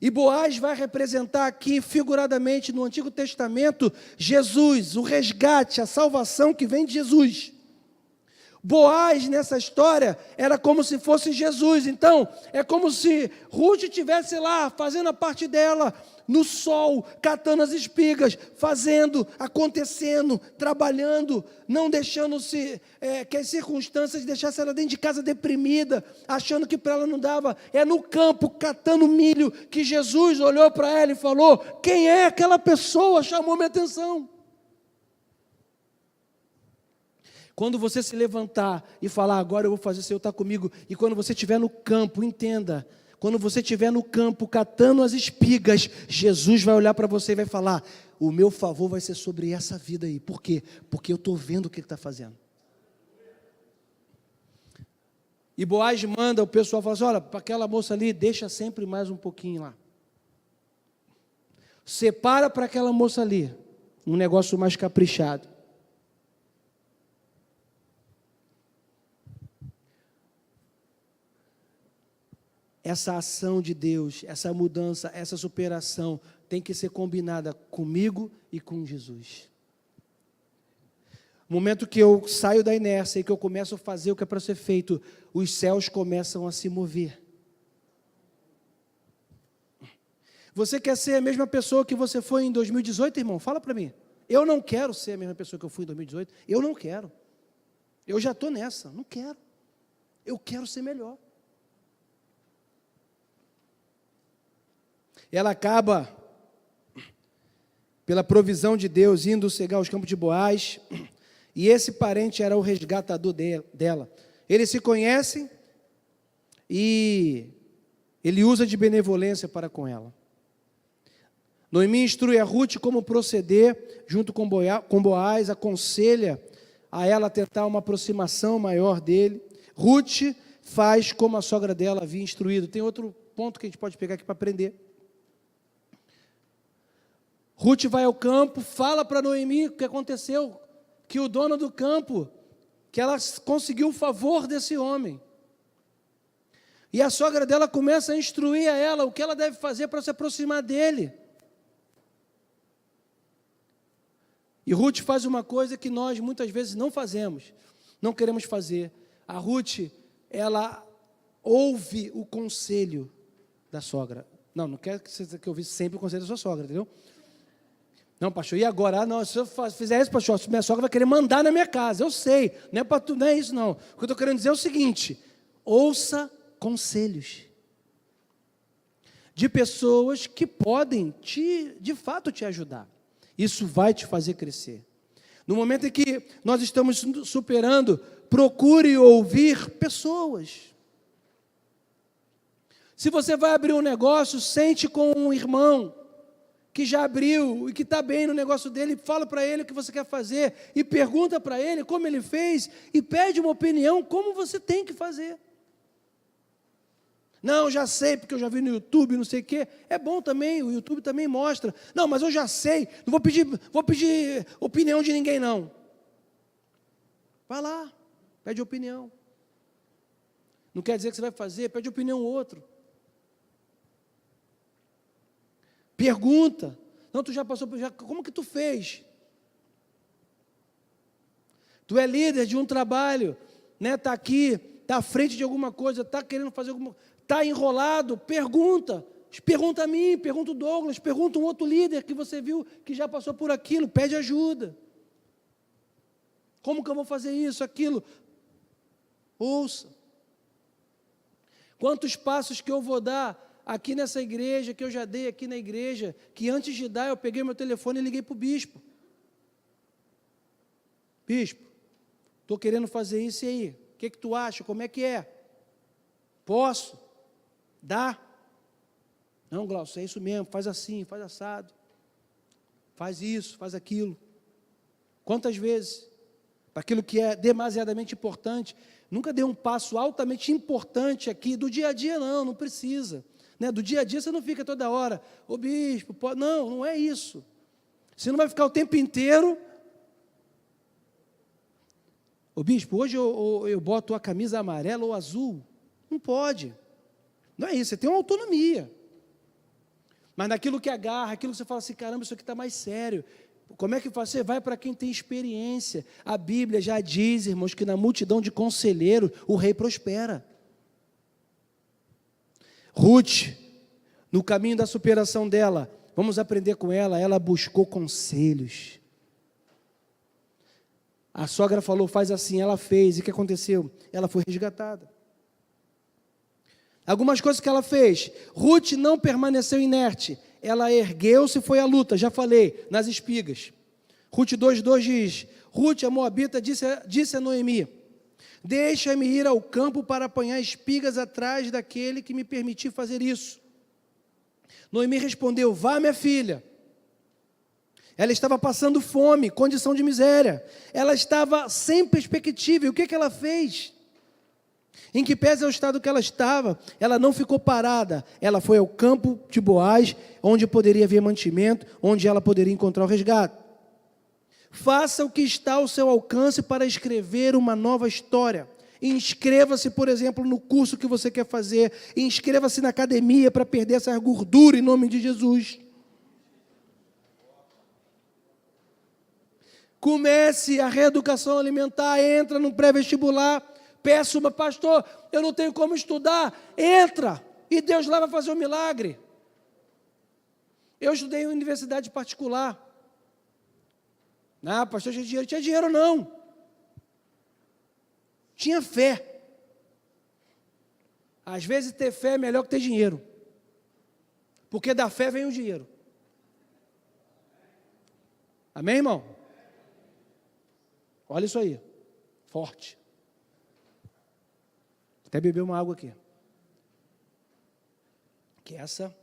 E Boaz vai representar aqui, figuradamente, no Antigo Testamento, Jesus, o resgate, a salvação que vem de Jesus. Boaz, nessa história, era como se fosse Jesus. Então, é como se Ruth estivesse lá, fazendo a parte dela, no sol, catando as espigas, fazendo, acontecendo, trabalhando, não deixando que as circunstâncias deixassem ela dentro de casa deprimida, achando que para ela não dava. É no campo, catando milho, que Jesus olhou para ela e falou, quem é aquela pessoa? Chamou minha atenção. Quando você se levantar e falar, agora eu vou fazer, o Senhor está comigo, e quando você estiver no campo, entenda, quando você estiver no campo catando as espigas, Jesus vai olhar para você e vai falar, o meu favor vai ser sobre essa vida aí. Por quê? Porque eu estou vendo o que Ele está fazendo. E Boaz manda o pessoal falar assim, olha, para aquela moça ali, deixa sempre mais um pouquinho lá. Separa para aquela moça ali. um negócio mais caprichado. Essa ação de Deus, essa mudança, essa superação tem que ser combinada comigo e com Jesus. No momento que eu saio da inércia e que eu começo a fazer o que é para ser feito, os céus começam a se mover. Você quer ser a mesma pessoa que você foi em 2018, irmão? Fala para mim. Eu não quero ser a mesma pessoa que eu fui em 2018. Eu não quero. Eu já estou nessa. Não quero. Eu quero ser melhor. Ela acaba, pela provisão de Deus, indo cegar os campos de Boaz, e esse parente era o resgatador dela. Eles se conhecem e ele usa de benevolência para com ela. Noemi instrui a Ruth como proceder junto com Boaz, aconselha a ela tentar uma aproximação maior dele. Ruth faz como a sogra dela havia instruído. Tem outro ponto que a gente pode pegar aqui para aprender. Ruth vai ao campo, fala para Noemi o que aconteceu, que o dono do campo, que ela conseguiu o favor desse homem. E a sogra dela começa a instruir a ela o que ela deve fazer para se aproximar dele. E Ruth faz uma coisa que nós muitas vezes não fazemos, não queremos fazer. A Ruth, ela ouve o conselho da sogra. Não quero que eu ouvisse sempre o conselho da sua sogra, entendeu? Não, pastor, e agora? Não, se eu fizer isso, pastor, minha sogra vai querer mandar na minha casa. Eu sei, não é isso não. O que eu estou querendo dizer é o seguinte: ouça conselhos de pessoas que podem, de fato, te ajudar. Isso vai te fazer crescer. No momento em que nós estamos superando, procure ouvir pessoas. Se você vai abrir um negócio, sente com um irmão que já abriu e que está bem no negócio dele, fala para ele o que você quer fazer e pergunta para ele como ele fez e pede uma opinião como você tem que fazer. Não, já sei, porque eu já vi no YouTube, não sei o quê. É bom também, o YouTube também mostra. Não, mas eu já sei, não vou pedir opinião de ninguém, não. Vai lá, pede opinião. Não quer dizer que você vai fazer, pede opinião outro. Pergunta. Não, tu já passou por... Como que tu fez? Tu é líder de um trabalho, né? Está aqui, está à frente de alguma coisa, está querendo fazer alguma... Está enrolado, pergunta. Pergunta a mim, pergunta o Douglas, pergunta um outro líder que você viu que já passou por aquilo, pede ajuda. Como que eu vou fazer isso, aquilo? Ouça. Quantos passos que eu vou dar aqui nessa igreja, que eu já dei aqui na igreja, que antes de dar eu peguei meu telefone e liguei para o bispo. Bispo, estou querendo fazer isso e aí? O que tu acha? Como é que é? Posso? Dá? Não, Glaucio, é isso mesmo, faz assim, faz assado. Faz isso, faz aquilo. Quantas vezes? Para aquilo que é demasiadamente importante. Nunca dê um passo altamente importante aqui, do dia a dia não precisa. Né? Do dia a dia você não fica toda hora, ô bispo, pode... não é isso. Você não vai ficar o tempo inteiro. Ô bispo, hoje eu boto a camisa amarela ou azul. Não pode. Não é isso, você tem uma autonomia. Mas naquilo que agarra, aquilo que você fala assim, caramba, isso aqui está mais sério. Como é que faz? Você vai para quem tem experiência. A Bíblia já diz, irmãos, que na multidão de conselheiros o rei prospera. Ruth, no caminho da superação dela, vamos aprender com ela, ela buscou conselhos. A sogra falou, faz assim, ela fez, e o que aconteceu? Ela foi resgatada. Algumas coisas que ela fez, Ruth não permaneceu inerte, ela ergueu-se e foi à luta, já falei, nas espigas. Ruth 2,2 diz, Ruth, a moabita, disse a Noemi, deixa-me ir ao campo para apanhar espigas atrás daquele que me permitir fazer isso. Noemi respondeu, vá minha filha. Ela estava passando fome, condição de miséria. Ela estava sem perspectiva. E o que ela fez? Em que pese ao estado que ela estava, ela não ficou parada. Ela foi ao campo de Boaz, onde poderia haver mantimento, onde ela poderia encontrar o resgate. Faça o que está ao seu alcance para escrever uma nova história. Inscreva-se, por exemplo, no curso que você quer fazer. Inscreva-se na academia para perder essa gordura em nome de Jesus. Comece a reeducação alimentar, entra no pré-vestibular, peça uma, pastor, eu não tenho como estudar, entra, e Deus lá vai fazer um milagre. Eu estudei em universidade particular. Ah, pastor, tinha dinheiro não. Tinha fé. Às vezes ter fé é melhor que ter dinheiro, porque da fé vem o dinheiro. Amém, irmão? Olha isso aí, forte. Até beber uma água aqui. Que essa.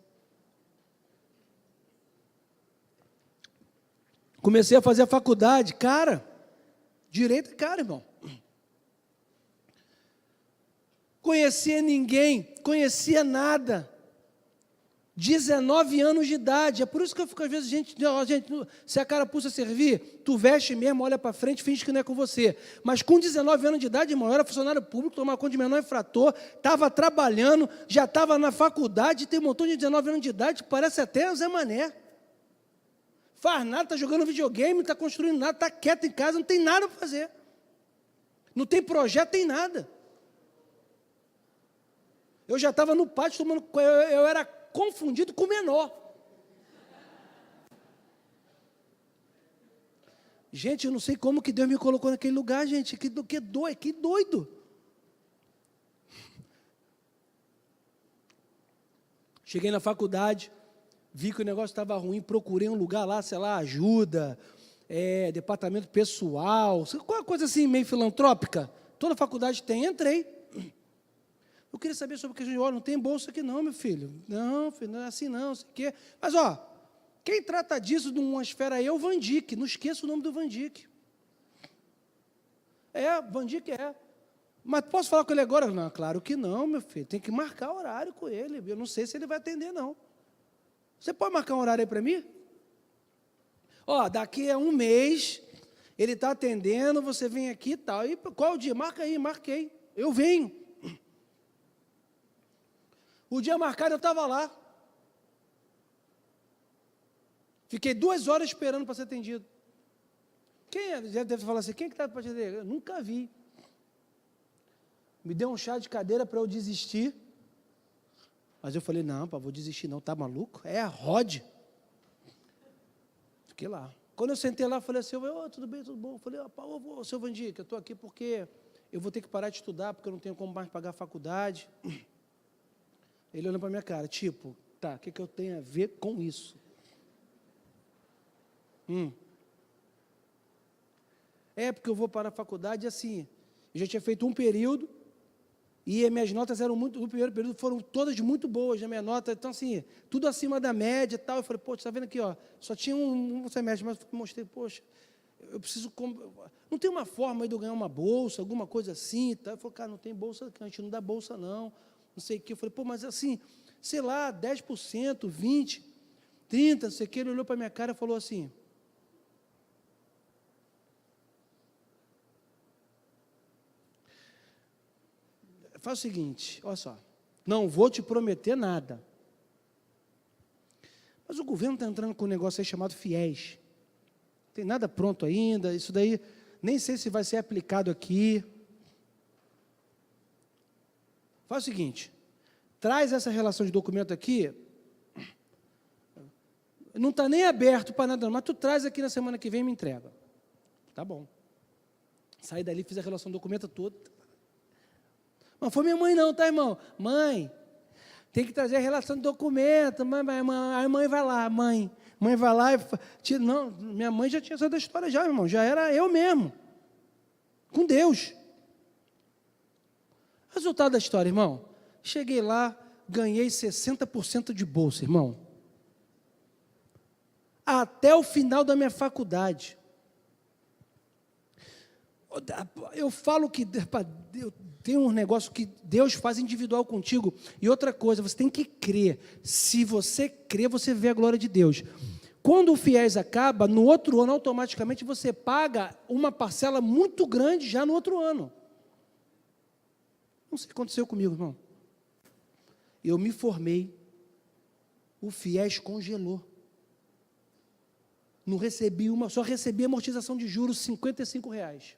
Comecei a fazer a faculdade, cara. Direito é caro, irmão. Conhecia ninguém, conhecia nada. 19 anos de idade, é por isso que eu fico às vezes, gente, se a carapuça servir, tu veste mesmo, olha para frente, finge que não é com você. Mas com 19 anos de idade, irmão, eu era funcionário público, tomava conta de menor infrator, estava trabalhando, já estava na faculdade, tem um montão de 19 anos de idade, parece até o Zé Mané. Faz nada, está jogando videogame, não está construindo nada, está quieto em casa, não tem nada para fazer. Não tem projeto, tem nada. Eu já estava no pátio tomando, eu era confundido com o menor. Gente, eu não sei como que Deus me colocou naquele lugar, gente, que doido. Cheguei na faculdade, vi que o negócio estava ruim, procurei um lugar lá, sei lá, ajuda, departamento pessoal, qualquer coisa assim, meio filantrópica. Toda faculdade tem, entrei. Eu queria saber sobre o que a gente olha, não tem bolsa aqui não, meu filho. Não, filho, não é assim não, sei o quê. Mas, quem trata disso de uma esfera aí é o Van Dyck, não esqueça o nome do Van Dyck. Van Dyck é. Mas posso falar com ele agora? Não, claro que não, meu filho, tem que marcar horário com ele, eu não sei se ele vai atender não. Você pode marcar um horário aí para mim? Daqui a um mês, ele está atendendo, você vem aqui e tal. E qual o dia? Marca aí, marquei. Eu venho. O dia marcado eu estava lá. Fiquei 2 horas esperando para ser atendido. Quem é? Já deve falar assim, quem é que está para te atender? Eu nunca vi. Me deu um chá de cadeira para eu desistir. Mas eu falei, não, vou desistir não, tá maluco? É a Rod. Fiquei lá. Quando eu sentei lá, eu falei assim, tudo bem, tudo bom? Eu falei, seu Van Dyck, eu estou aqui porque eu vou ter que parar de estudar, porque eu não tenho como mais pagar a faculdade. Ele olhando para a minha cara, o que eu tenho a ver com isso? Porque eu vou para a faculdade assim, eu já tinha feito um período, e as minhas notas eram no primeiro período foram todas muito boas, a minha nota, então assim, tudo acima da média e tal. Eu falei, poxa, está vendo aqui, só tinha um semestre, mas eu mostrei, poxa, eu preciso, não tem uma forma aí de eu ganhar uma bolsa, alguma coisa assim, tá? Eu falei, cara, não tem bolsa, a gente não dá bolsa não sei o que. Eu falei, mas assim, sei lá, 10%, 20%, 30%, não sei o que. Ele olhou para a minha cara e falou assim, faz o seguinte, olha só, não vou te prometer nada, mas o governo está entrando com um negócio aí chamado FIES, não tem nada pronto ainda, isso daí, nem sei se vai ser aplicado aqui. Faz o seguinte, traz essa relação de documento aqui, não está nem aberto para nada, mas tu traz aqui na semana que vem e me entrega. Tá bom. Saí dali, fiz a relação do documento toda. Não foi minha mãe não, tá, irmão? Mãe, tem que trazer a relação do documento, a mãe vai lá, mãe vai lá e... Não, minha mãe já tinha essa história já, irmão, já era eu mesmo, com Deus. Resultado da história, irmão, cheguei lá, ganhei 60% de bolsa, irmão. Até o final da minha faculdade. Eu falo que tem um negócio que Deus faz individual contigo. E outra coisa, você tem que crer. Se você crer, você vê a glória de Deus. Quando o FIES acaba, no outro ano, automaticamente você paga uma parcela muito grande já no outro ano. Não sei o que aconteceu comigo, irmão. Eu me formei, o FIES congelou. Não recebi só recebi amortização de juros, R$55.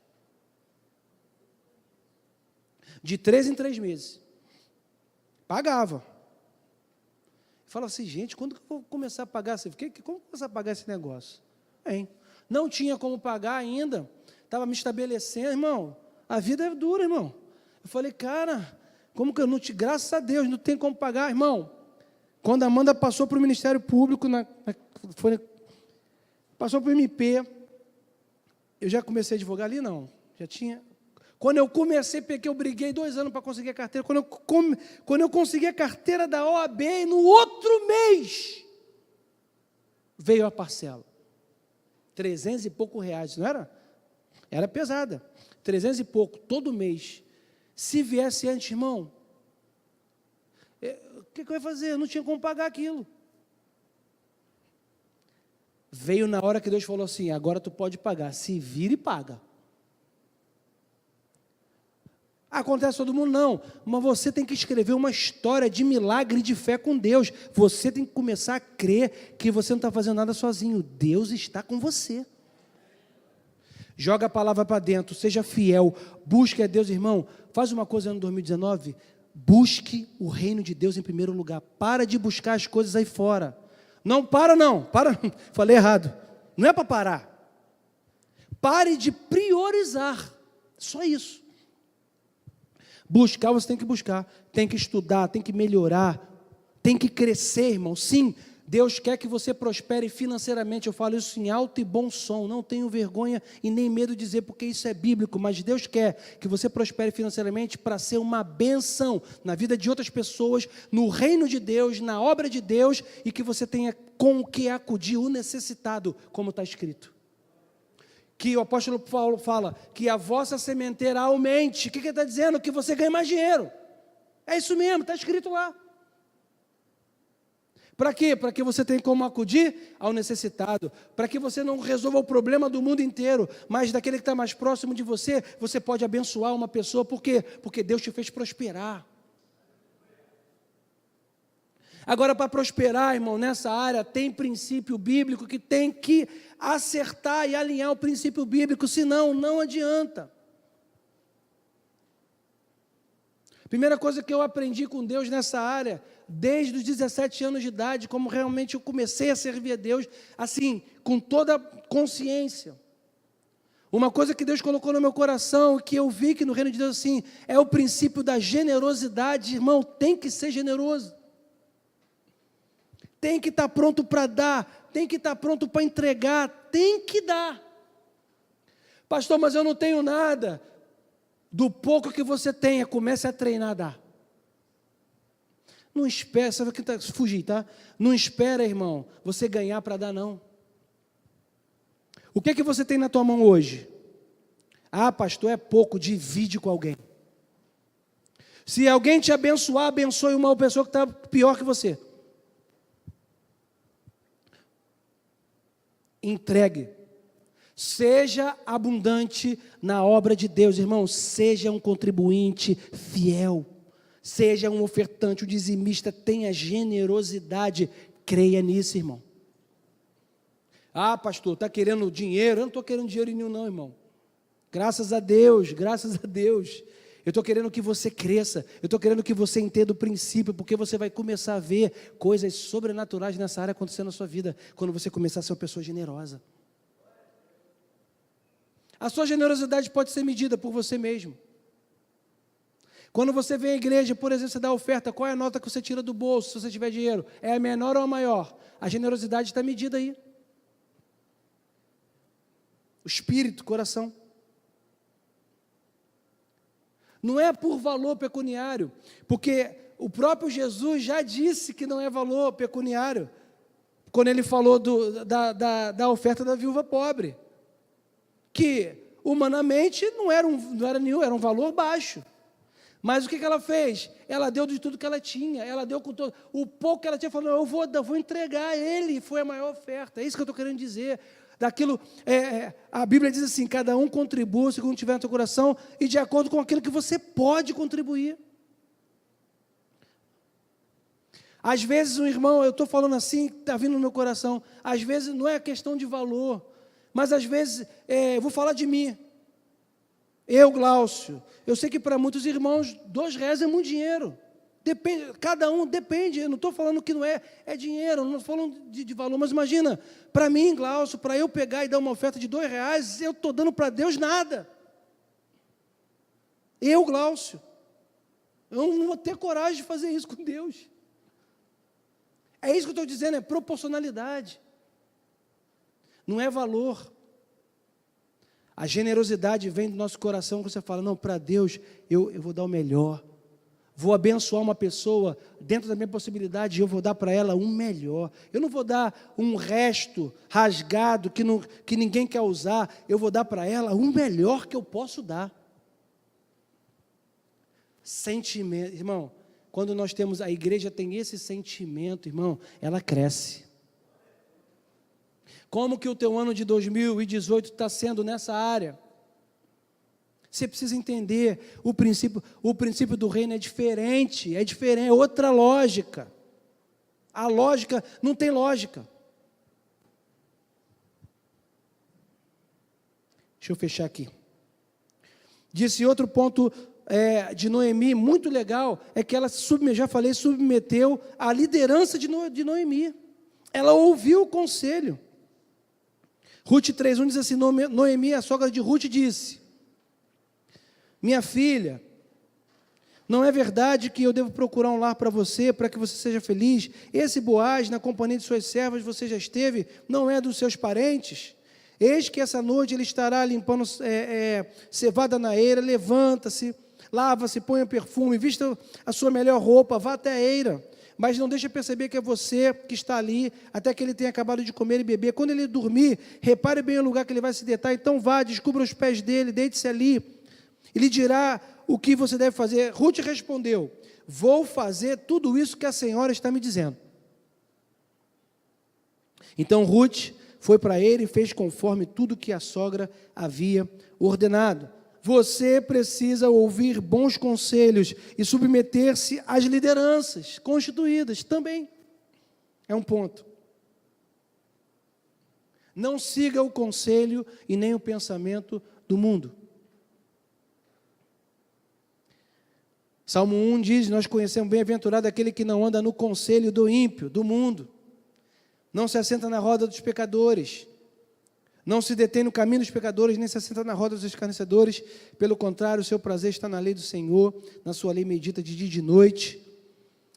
De 3 em 3 meses. Pagava. Fala assim, gente, quando que eu vou começar a pagar? Como começar a pagar esse negócio? Hein? Não tinha como pagar ainda, estava me estabelecendo, irmão, a vida é dura, irmão. Eu falei, cara, como que eu não te, graças a Deus, não tem como pagar, irmão. Quando a Amanda passou para o Ministério Público, passou para o MP, eu já comecei a advogar ali? Não, já tinha. Quando eu comecei, porque eu briguei 2 anos para conseguir a carteira. Quando eu consegui a carteira da OAB, no outro mês, veio a parcela. 300 e pouco reais, não era? Era pesada. 300 e pouco, todo mês. Se viesse antes, irmão, o que eu ia fazer? Eu não tinha como pagar aquilo. Veio na hora que Deus falou assim, agora tu pode pagar. Se vira e paga. Acontece todo mundo? Não, mas você tem que escrever uma história de milagre de fé com Deus. Você tem que começar a crer que você não está fazendo nada sozinho. Deus está com você. Joga a palavra para dentro, seja fiel, busque a Deus, irmão. Faz uma coisa no 2019, busque o reino de Deus em primeiro lugar. Para de buscar as coisas aí fora. Não, para, falei errado. Não é para parar. Pare de priorizar, só isso. Buscar, você tem que buscar, tem que estudar, tem que melhorar, tem que crescer, irmão. Sim, Deus quer que você prospere financeiramente, eu falo isso em alto e bom som, não tenho vergonha e nem medo de dizer, porque isso é bíblico, mas Deus quer que você prospere financeiramente para ser uma bênção na vida de outras pessoas, no reino de Deus, na obra de Deus, e que você tenha com o que acudir o necessitado, como está escrito. Que o apóstolo Paulo fala, que a vossa sementeira aumente. O que ele está dizendo? Que você ganhe mais dinheiro. É isso mesmo, está escrito lá. Para quê? Para que você tenha como acudir ao necessitado. Para que você não resolva o problema do mundo inteiro, mas daquele que está mais próximo de você, você pode abençoar uma pessoa. Por quê? Porque Deus te fez prosperar. Agora, para prosperar, irmão, nessa área, tem princípio bíblico que tem que acertar e alinhar o princípio bíblico, senão não adianta. Primeira coisa que eu aprendi com Deus nessa área, desde os 17 anos de idade, como realmente eu comecei a servir a Deus, assim, com toda consciência. Uma coisa que Deus colocou no meu coração, que eu vi que no reino de Deus, assim, é o princípio da generosidade, irmão, tem que ser generoso. Tem que estar pronto para dar, tem que estar pronto para entregar, tem que dar. Pastor, mas eu não tenho nada. Do pouco que você tenha, comece a treinar a dar. Não espera, sabe o que está fugir, tá? Não espera, irmão, você ganhar para dar, não. O que você tem na tua mão hoje? Ah, pastor, é pouco, divide com alguém. Se alguém te abençoar, abençoe uma pessoa que está pior que você. Entregue. Seja abundante na obra de Deus, irmão. Seja um contribuinte fiel. Seja um ofertante, um dizimista. Tenha generosidade. Creia nisso, irmão. Ah, pastor, está querendo dinheiro? Eu não estou querendo dinheiro nenhum, não, irmão. Graças a Deus, graças a Deus. Eu estou querendo que você cresça. Eu estou querendo que você entenda o princípio, porque você vai começar a ver coisas sobrenaturais nessa área acontecendo na sua vida, quando você começar a ser uma pessoa generosa. A sua generosidade pode ser medida por você mesmo. Quando você vem à igreja, por exemplo, você dá oferta, qual é a nota que você tira do bolso, se você tiver dinheiro? É a menor ou a maior? A generosidade está medida aí. O espírito, o coração. Não é por valor pecuniário, porque o próprio Jesus já disse que não é valor pecuniário, quando ele falou da oferta da viúva pobre, que humanamente não era um valor baixo, Mas o que ela fez? Ela deu de tudo que ela tinha, ela deu com todo. O pouco que ela tinha, falou, eu vou entregar a ele, foi a maior oferta. É isso que eu estou querendo dizer. Daquilo, a Bíblia diz assim, cada um contribua segundo tiver no seu coração e de acordo com aquilo que você pode contribuir. Às vezes um irmão, eu estou falando assim, está vindo no meu coração, às vezes não é questão de valor, mas às vezes, eu vou falar de mim. Eu, Glaucio, eu sei que para muitos irmãos, R$2 é muito dinheiro. Depende, cada um depende, eu não estou falando que não é dinheiro, não estou falando de valor, mas imagina, para mim, Glaucio, para eu pegar e dar uma oferta de R$2, eu estou dando para Deus nada. Eu, Glaucio, eu não vou ter coragem de fazer isso com Deus. É isso que eu estou dizendo, é proporcionalidade. Não é valor. A generosidade vem do nosso coração, quando você fala, não, para Deus, eu vou dar o melhor. Vou abençoar uma pessoa, dentro da minha possibilidade, eu vou dar para ela o melhor. Eu não vou dar um resto rasgado, que ninguém quer usar. Eu vou dar para ela o melhor que eu posso dar. Sentimento, irmão, quando nós temos, a igreja tem esse sentimento, irmão, ela cresce. Como que o teu ano de 2018 está sendo nessa área? Você precisa entender, o princípio do reino é diferente, é outra lógica. A lógica, não tem lógica. Deixa eu fechar aqui. Disse outro ponto de Noemi, muito legal, é que ela, submeteu a liderança de Noemi. Ela ouviu o conselho. Ruth 3:1 diz assim, Noemi, a sogra de Ruth, disse, minha filha, não é verdade que eu devo procurar um lar para você que você seja feliz? Esse Boaz, na companhia de suas servas, você já esteve, não é dos seus parentes? Eis que essa noite ele estará limpando cevada na eira, levanta-se, lava-se, ponha perfume, vista a sua melhor roupa, vá até a eira, mas não deixe perceber que é você que está ali, até que ele tenha acabado de comer e beber. Quando ele dormir, repare bem o lugar que ele vai se deitar, então vá, descubra os pés dele, deite-se ali, e lhe dirá o que você deve fazer. Ruth respondeu, vou fazer tudo isso que a senhora está me dizendo. Então Ruth foi para ele e fez conforme tudo que a sogra havia ordenado. Você precisa ouvir bons conselhos e submeter-se às lideranças constituídas também. É um ponto. Não siga o conselho e nem o pensamento do mundo. Salmo 1 diz, nós conhecemos bem-aventurado aquele que não anda no conselho do ímpio, do mundo. Não se assenta na roda dos pecadores. Não se detém no caminho dos pecadores, nem se assenta na roda dos escarnecedores. Pelo contrário, o seu prazer está na lei do Senhor, na sua lei medita de dia e de noite.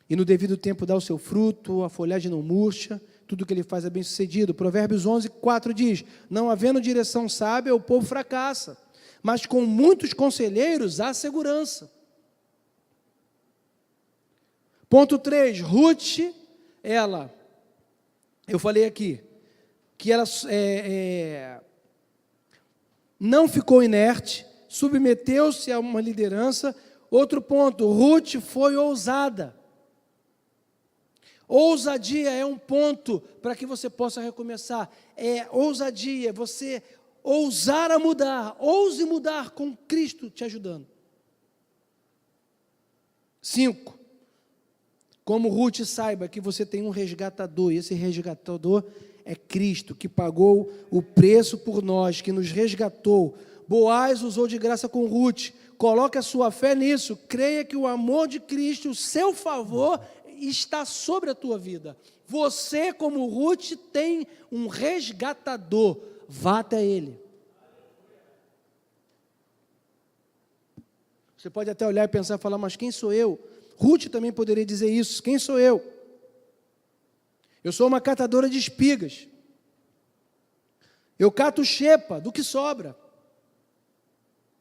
E no devido tempo dá o seu fruto, a folhagem não murcha, tudo que ele faz é bem sucedido. Provérbios 11:4 diz, não havendo direção sábia, o povo fracassa, mas com muitos conselheiros há segurança. Ponto 3, Ruth, eu falei aqui, que ela não ficou inerte, submeteu-se a uma liderança. Outro ponto, Ruth foi ousada. Ousadia é um ponto para que você possa recomeçar. Ousadia, você ousar a mudar, ouse mudar com Cristo te ajudando. 5, como Ruth, saiba que você tem um resgatador, e esse resgatador é Cristo, que pagou o preço por nós, que nos resgatou. Boaz usou de graça com Ruth. Coloque a sua fé nisso. Creia que o amor de Cristo, o seu favor, está sobre a tua vida. Você, como Ruth, tem um resgatador. Vá até ele. Você pode até olhar e pensar e falar, mas quem sou eu? Ruth também poderia dizer isso. Quem sou eu? Eu sou uma catadora de espigas. Eu cato xepa do que sobra,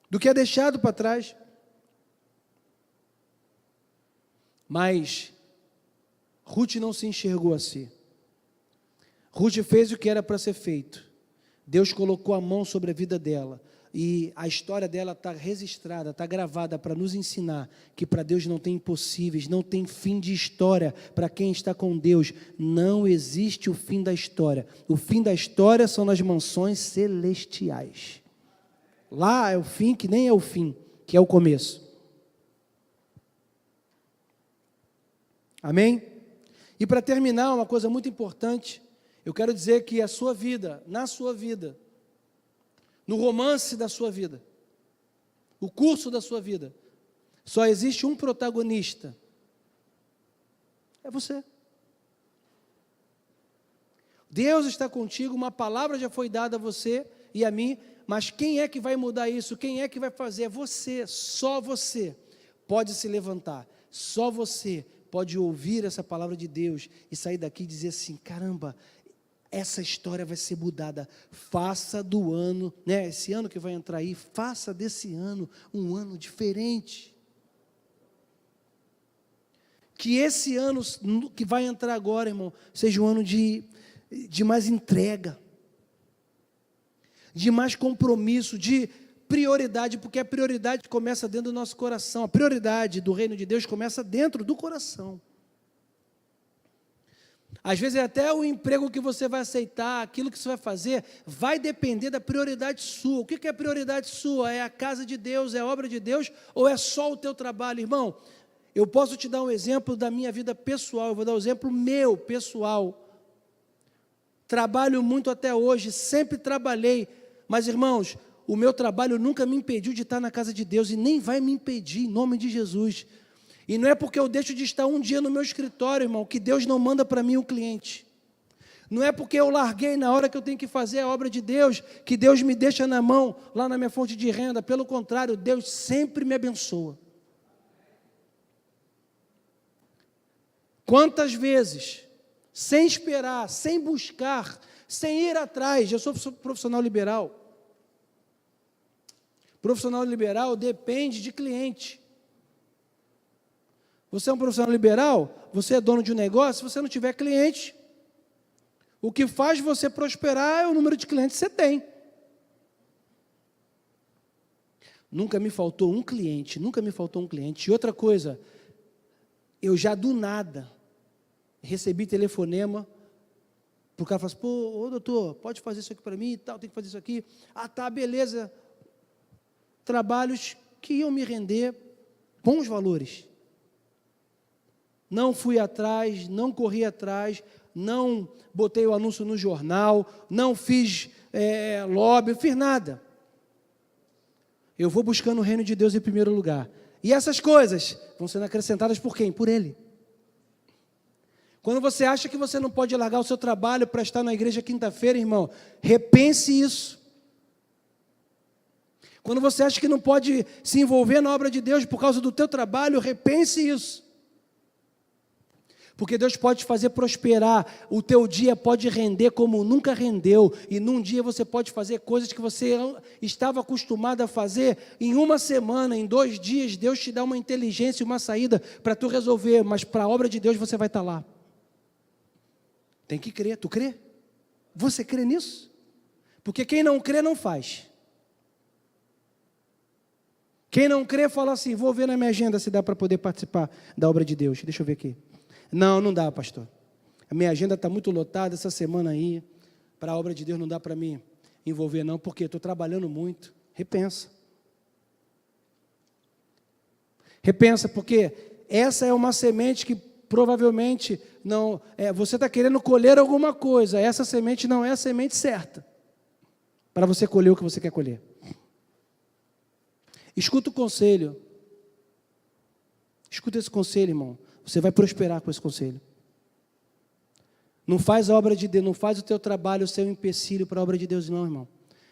do que é deixado para trás. Mas Ruth não se enxergou assim. Ruth fez o que era para ser feito. Deus colocou a mão sobre a vida dela. e a história dela está registrada, está gravada para nos ensinar que para Deus não tem impossíveis, não tem fim de história. Para quem está com Deus, não existe o fim da história. O fim da história são nas mansões celestiais. Lá é o fim que nem é o fim, que é o começo. Amém? E para terminar, uma coisa muito importante, eu quero dizer que a sua vida, na sua vida, no romance da sua vida, o curso da sua vida, só existe um protagonista. É você. Deus está contigo, uma palavra já foi dada a você e a mim, mas quem é que vai mudar isso? Quem é que vai fazer? É você, só você pode se levantar, só você pode ouvir essa palavra de Deus e sair daqui e dizer assim, caramba, essa história vai ser mudada. Faça do ano, né, esse ano que vai entrar aí, faça desse ano um ano diferente. Que esse ano que vai entrar agora, irmão, seja um ano de mais entrega, de mais compromisso, de prioridade, porque a prioridade começa dentro do nosso coração. A prioridade do reino de Deus começa dentro do coração. Às vezes até o emprego que você vai aceitar, aquilo que você vai fazer, vai depender da prioridade sua. O que é a prioridade sua? É a casa de Deus, é a obra de Deus, ou é só o teu trabalho? Irmão, eu posso te dar um exemplo da minha vida pessoal, eu vou dar um exemplo meu, pessoal. Trabalho muito até hoje, sempre trabalhei, mas irmãos, o meu trabalho nunca me impediu de estar na casa de Deus, e nem vai me impedir, em nome de Jesus. E não é porque eu deixo de estar um dia no meu escritório, irmão, que Deus não manda para mim um cliente. Não é porque eu larguei na hora que eu tenho que fazer a obra de Deus, que Deus me deixa na mão, lá na minha fonte de renda. Pelo contrário, Deus sempre me abençoa. Quantas vezes, sem esperar, sem buscar, sem ir atrás, eu sou profissional liberal. Profissional liberal depende de cliente. Você é um profissional liberal, você é dono de um negócio, se você não tiver cliente, o que faz você prosperar é o número de clientes que você tem. Nunca me faltou um cliente, nunca me faltou um cliente. E outra coisa, eu já do nada recebi telefonema, o cara fala assim, pô, ô doutor, pode fazer isso aqui para mim e tal, tem que fazer isso aqui. Ah, tá, beleza. Trabalhos que iam me render bons valores. Não fui atrás, não corri atrás, não botei o anúncio no jornal, não fiz lobby, não fiz nada. Eu vou buscando o reino de Deus em primeiro lugar. E essas coisas vão sendo acrescentadas por quem? Por Ele. Quando você acha que você não pode largar o seu trabalho para estar na igreja quinta-feira, irmão, repense isso. Quando você acha que não pode se envolver na obra de Deus por causa do teu trabalho, repense isso. Porque Deus pode te fazer prosperar, o teu dia pode render como nunca rendeu, e num dia você pode fazer coisas que você estava acostumado a fazer, em uma semana, em 2 dias, Deus te dá uma inteligência e uma saída para tu resolver, mas para a obra de Deus você vai estar lá. Tem que crer, tu crê? Você crê nisso? Porque quem não crê não faz. Quem não crê fala assim, vou ver na minha agenda se dá para poder participar da obra de Deus, deixa eu ver aqui. Não dá, pastor. A minha agenda está muito lotada essa semana aí. Para a obra de Deus não dá para me envolver não, porque estou trabalhando muito. Repensa. Repensa, porque essa é uma semente que provavelmente não... você está querendo colher alguma coisa. Essa semente não é a semente certa para você colher o que você quer colher. Escuta o conselho. Escuta esse conselho, irmão. Você vai prosperar com esse conselho. Não faz a obra de Deus, não faz o teu trabalho ser um empecilho para a obra de Deus, não, irmão.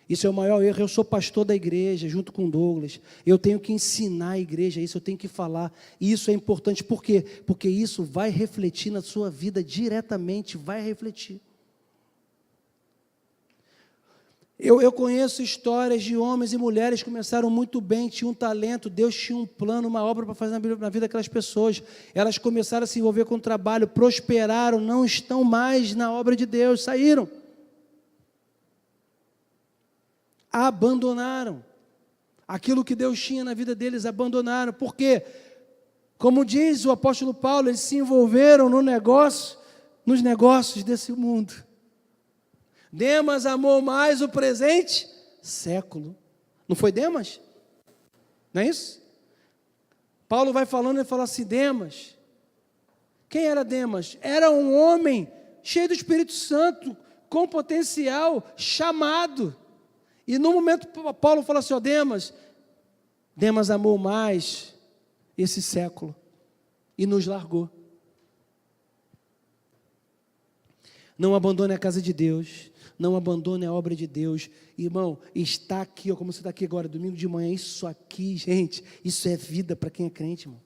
Isso é o maior erro. Eu sou pastor da igreja, junto com Douglas. Eu tenho que ensinar a igreja isso, eu tenho que falar. E isso é importante. Por quê? Porque isso vai refletir na sua vida diretamente, vai refletir. Eu conheço histórias de homens e mulheres que começaram muito bem, tinham um talento, Deus tinha um plano, uma obra para fazer na vida daquelas pessoas. Elas começaram a se envolver com o trabalho, prosperaram, não estão mais na obra de Deus, saíram. Abandonaram. aquilo que Deus tinha na vida deles, abandonaram. Por quê? Como diz o apóstolo Paulo, eles se envolveram nos negócios desse mundo. Demas amou mais o presente século. Não foi Demas? Não é isso? Paulo vai falando e fala assim, Demas. Quem era Demas? Era um homem cheio do Espírito Santo, com potencial, chamado. E no momento Paulo fala assim, ó, Demas amou mais esse século e nos largou. Não abandone a casa de Deus, não abandone a obra de Deus. Irmão, está aqui, ó, como você está aqui agora, domingo de manhã, isso aqui, gente, isso é vida para quem é crente, irmão.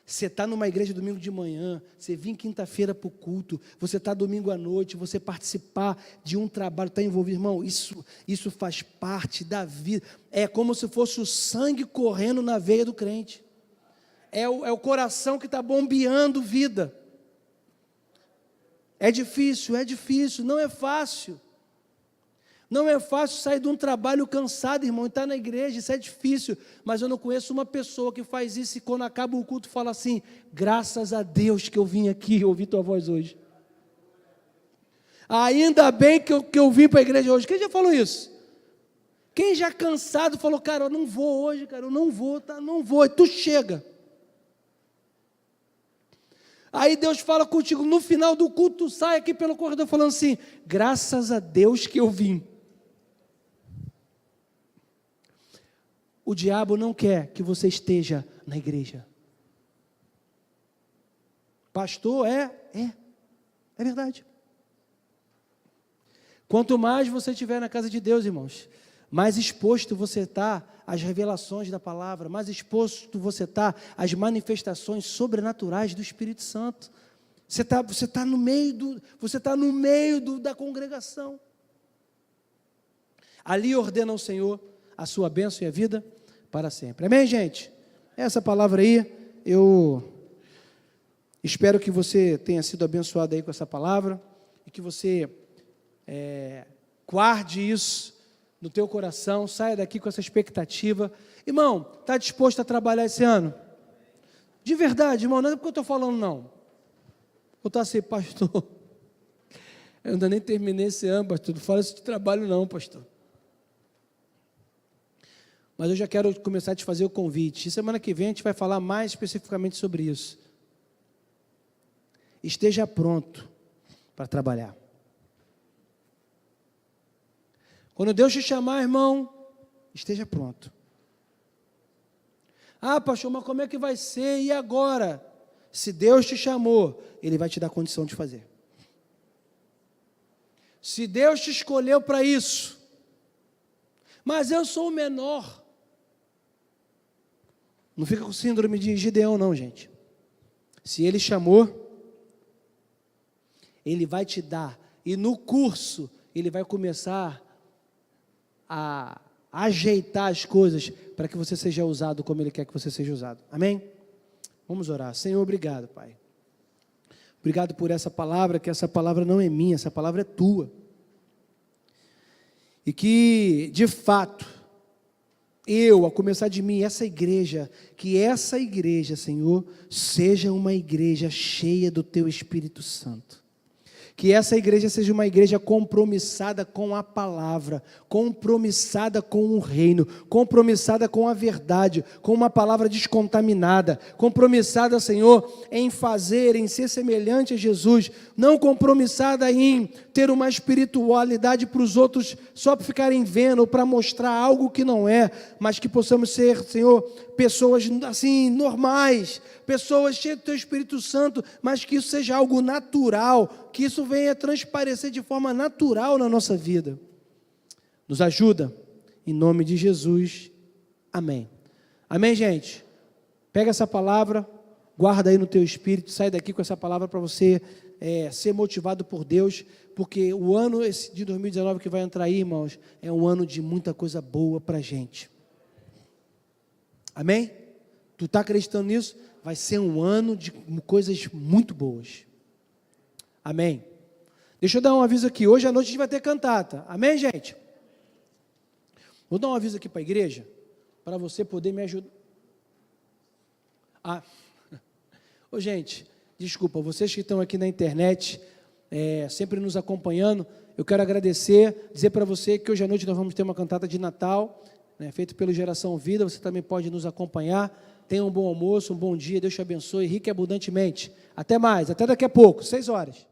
Você está numa igreja domingo de manhã, você vem quinta-feira para o culto, você está domingo à noite, você participar de um trabalho, está envolvido, irmão, isso faz parte da vida, é como se fosse o sangue correndo na veia do crente, é o coração que está bombeando vida. É difícil, não é fácil. Não é fácil sair de um trabalho cansado, irmão, e estar na igreja, isso é difícil, mas eu não conheço uma pessoa que faz isso e quando acaba o culto fala assim, graças a Deus que eu vim aqui ouvir tua voz hoje. Ainda bem que eu vim para a igreja hoje. Quem já falou isso? Quem já cansado falou, cara, eu não vou hoje, cara, eu não vou, tá? Não vou, e tu chega. Aí Deus fala contigo, no final do culto, tu sai aqui pelo corredor falando assim, graças a Deus que eu vim. O diabo não quer que você esteja na igreja. Pastor, é verdade. Quanto mais você estiver na casa de Deus, irmãos, mais exposto você está às revelações da palavra, mais exposto você está às manifestações sobrenaturais do Espírito Santo. Você está no meio da congregação. Ali ordena ao Senhor a sua bênção e a vida para sempre. Amém, gente? Essa palavra aí, eu espero que você tenha sido abençoado aí com essa palavra e que você guarde isso no teu coração, saia daqui com essa expectativa. Irmão, está disposto a trabalhar esse ano? De verdade, irmão, não é porque eu estou falando não. Eu estou assim, pastor, eu ainda nem terminei esse ano, pastor, não fala isso de trabalho não, pastor. Mas eu já quero começar a te fazer o convite. E semana que vem a gente vai falar mais especificamente sobre isso. Esteja pronto para trabalhar. Quando Deus te chamar, irmão, esteja pronto. Ah, pastor, mas como é que vai ser? E agora? Se Deus te chamou, Ele vai te dar condição de fazer. Se Deus te escolheu para isso, mas eu sou o menor. Não fica com síndrome de Gideão não, gente. Se Ele chamou, Ele vai te dar. E no curso, Ele vai começar a ajeitar as coisas para que você seja usado como Ele quer que você seja usado. Amém? Vamos orar. Senhor, obrigado, Pai. Obrigado por essa palavra, que essa palavra não é minha, essa palavra é Tua. E que, de fato, a começar de mim, que essa igreja, Senhor, seja uma igreja cheia do Teu Espírito Santo. Que essa igreja seja uma igreja compromissada com a palavra, compromissada com o reino, compromissada com a verdade, com uma palavra descontaminada, compromissada, Senhor, em ser semelhante a Jesus, não compromissada em ter uma espiritualidade para os outros só para ficarem vendo ou para mostrar algo que não é, mas que possamos ser, Senhor, pessoas assim, normais, pessoas cheias do Teu Espírito Santo, mas que isso seja algo natural, que isso venha transparecer de forma natural na nossa vida. Nos ajuda, em nome de Jesus, amém. Amém, gente? Pega essa palavra, guarda aí no teu espírito, sai daqui com essa palavra para você ser motivado por Deus, porque o ano esse de 2019 que vai entrar aí, irmãos, é um ano de muita coisa boa para a gente. Amém? Tu está acreditando nisso? Vai ser um ano de coisas muito boas. Amém? Deixa eu dar um aviso aqui. Hoje à noite a gente vai ter cantata. Amém, gente? Vou dar um aviso aqui para a igreja. para você poder me ajudar. Ô, gente, desculpa, vocês que estão aqui na internet, sempre nos acompanhando, eu quero agradecer, dizer para você que hoje à noite nós vamos ter uma cantata de Natal, né, feita pelo Geração Vida, você também pode nos acompanhar. Tenha um bom almoço, um bom dia, Deus te abençoe rica e abundantemente. Até mais, até daqui a pouco, 6 horas.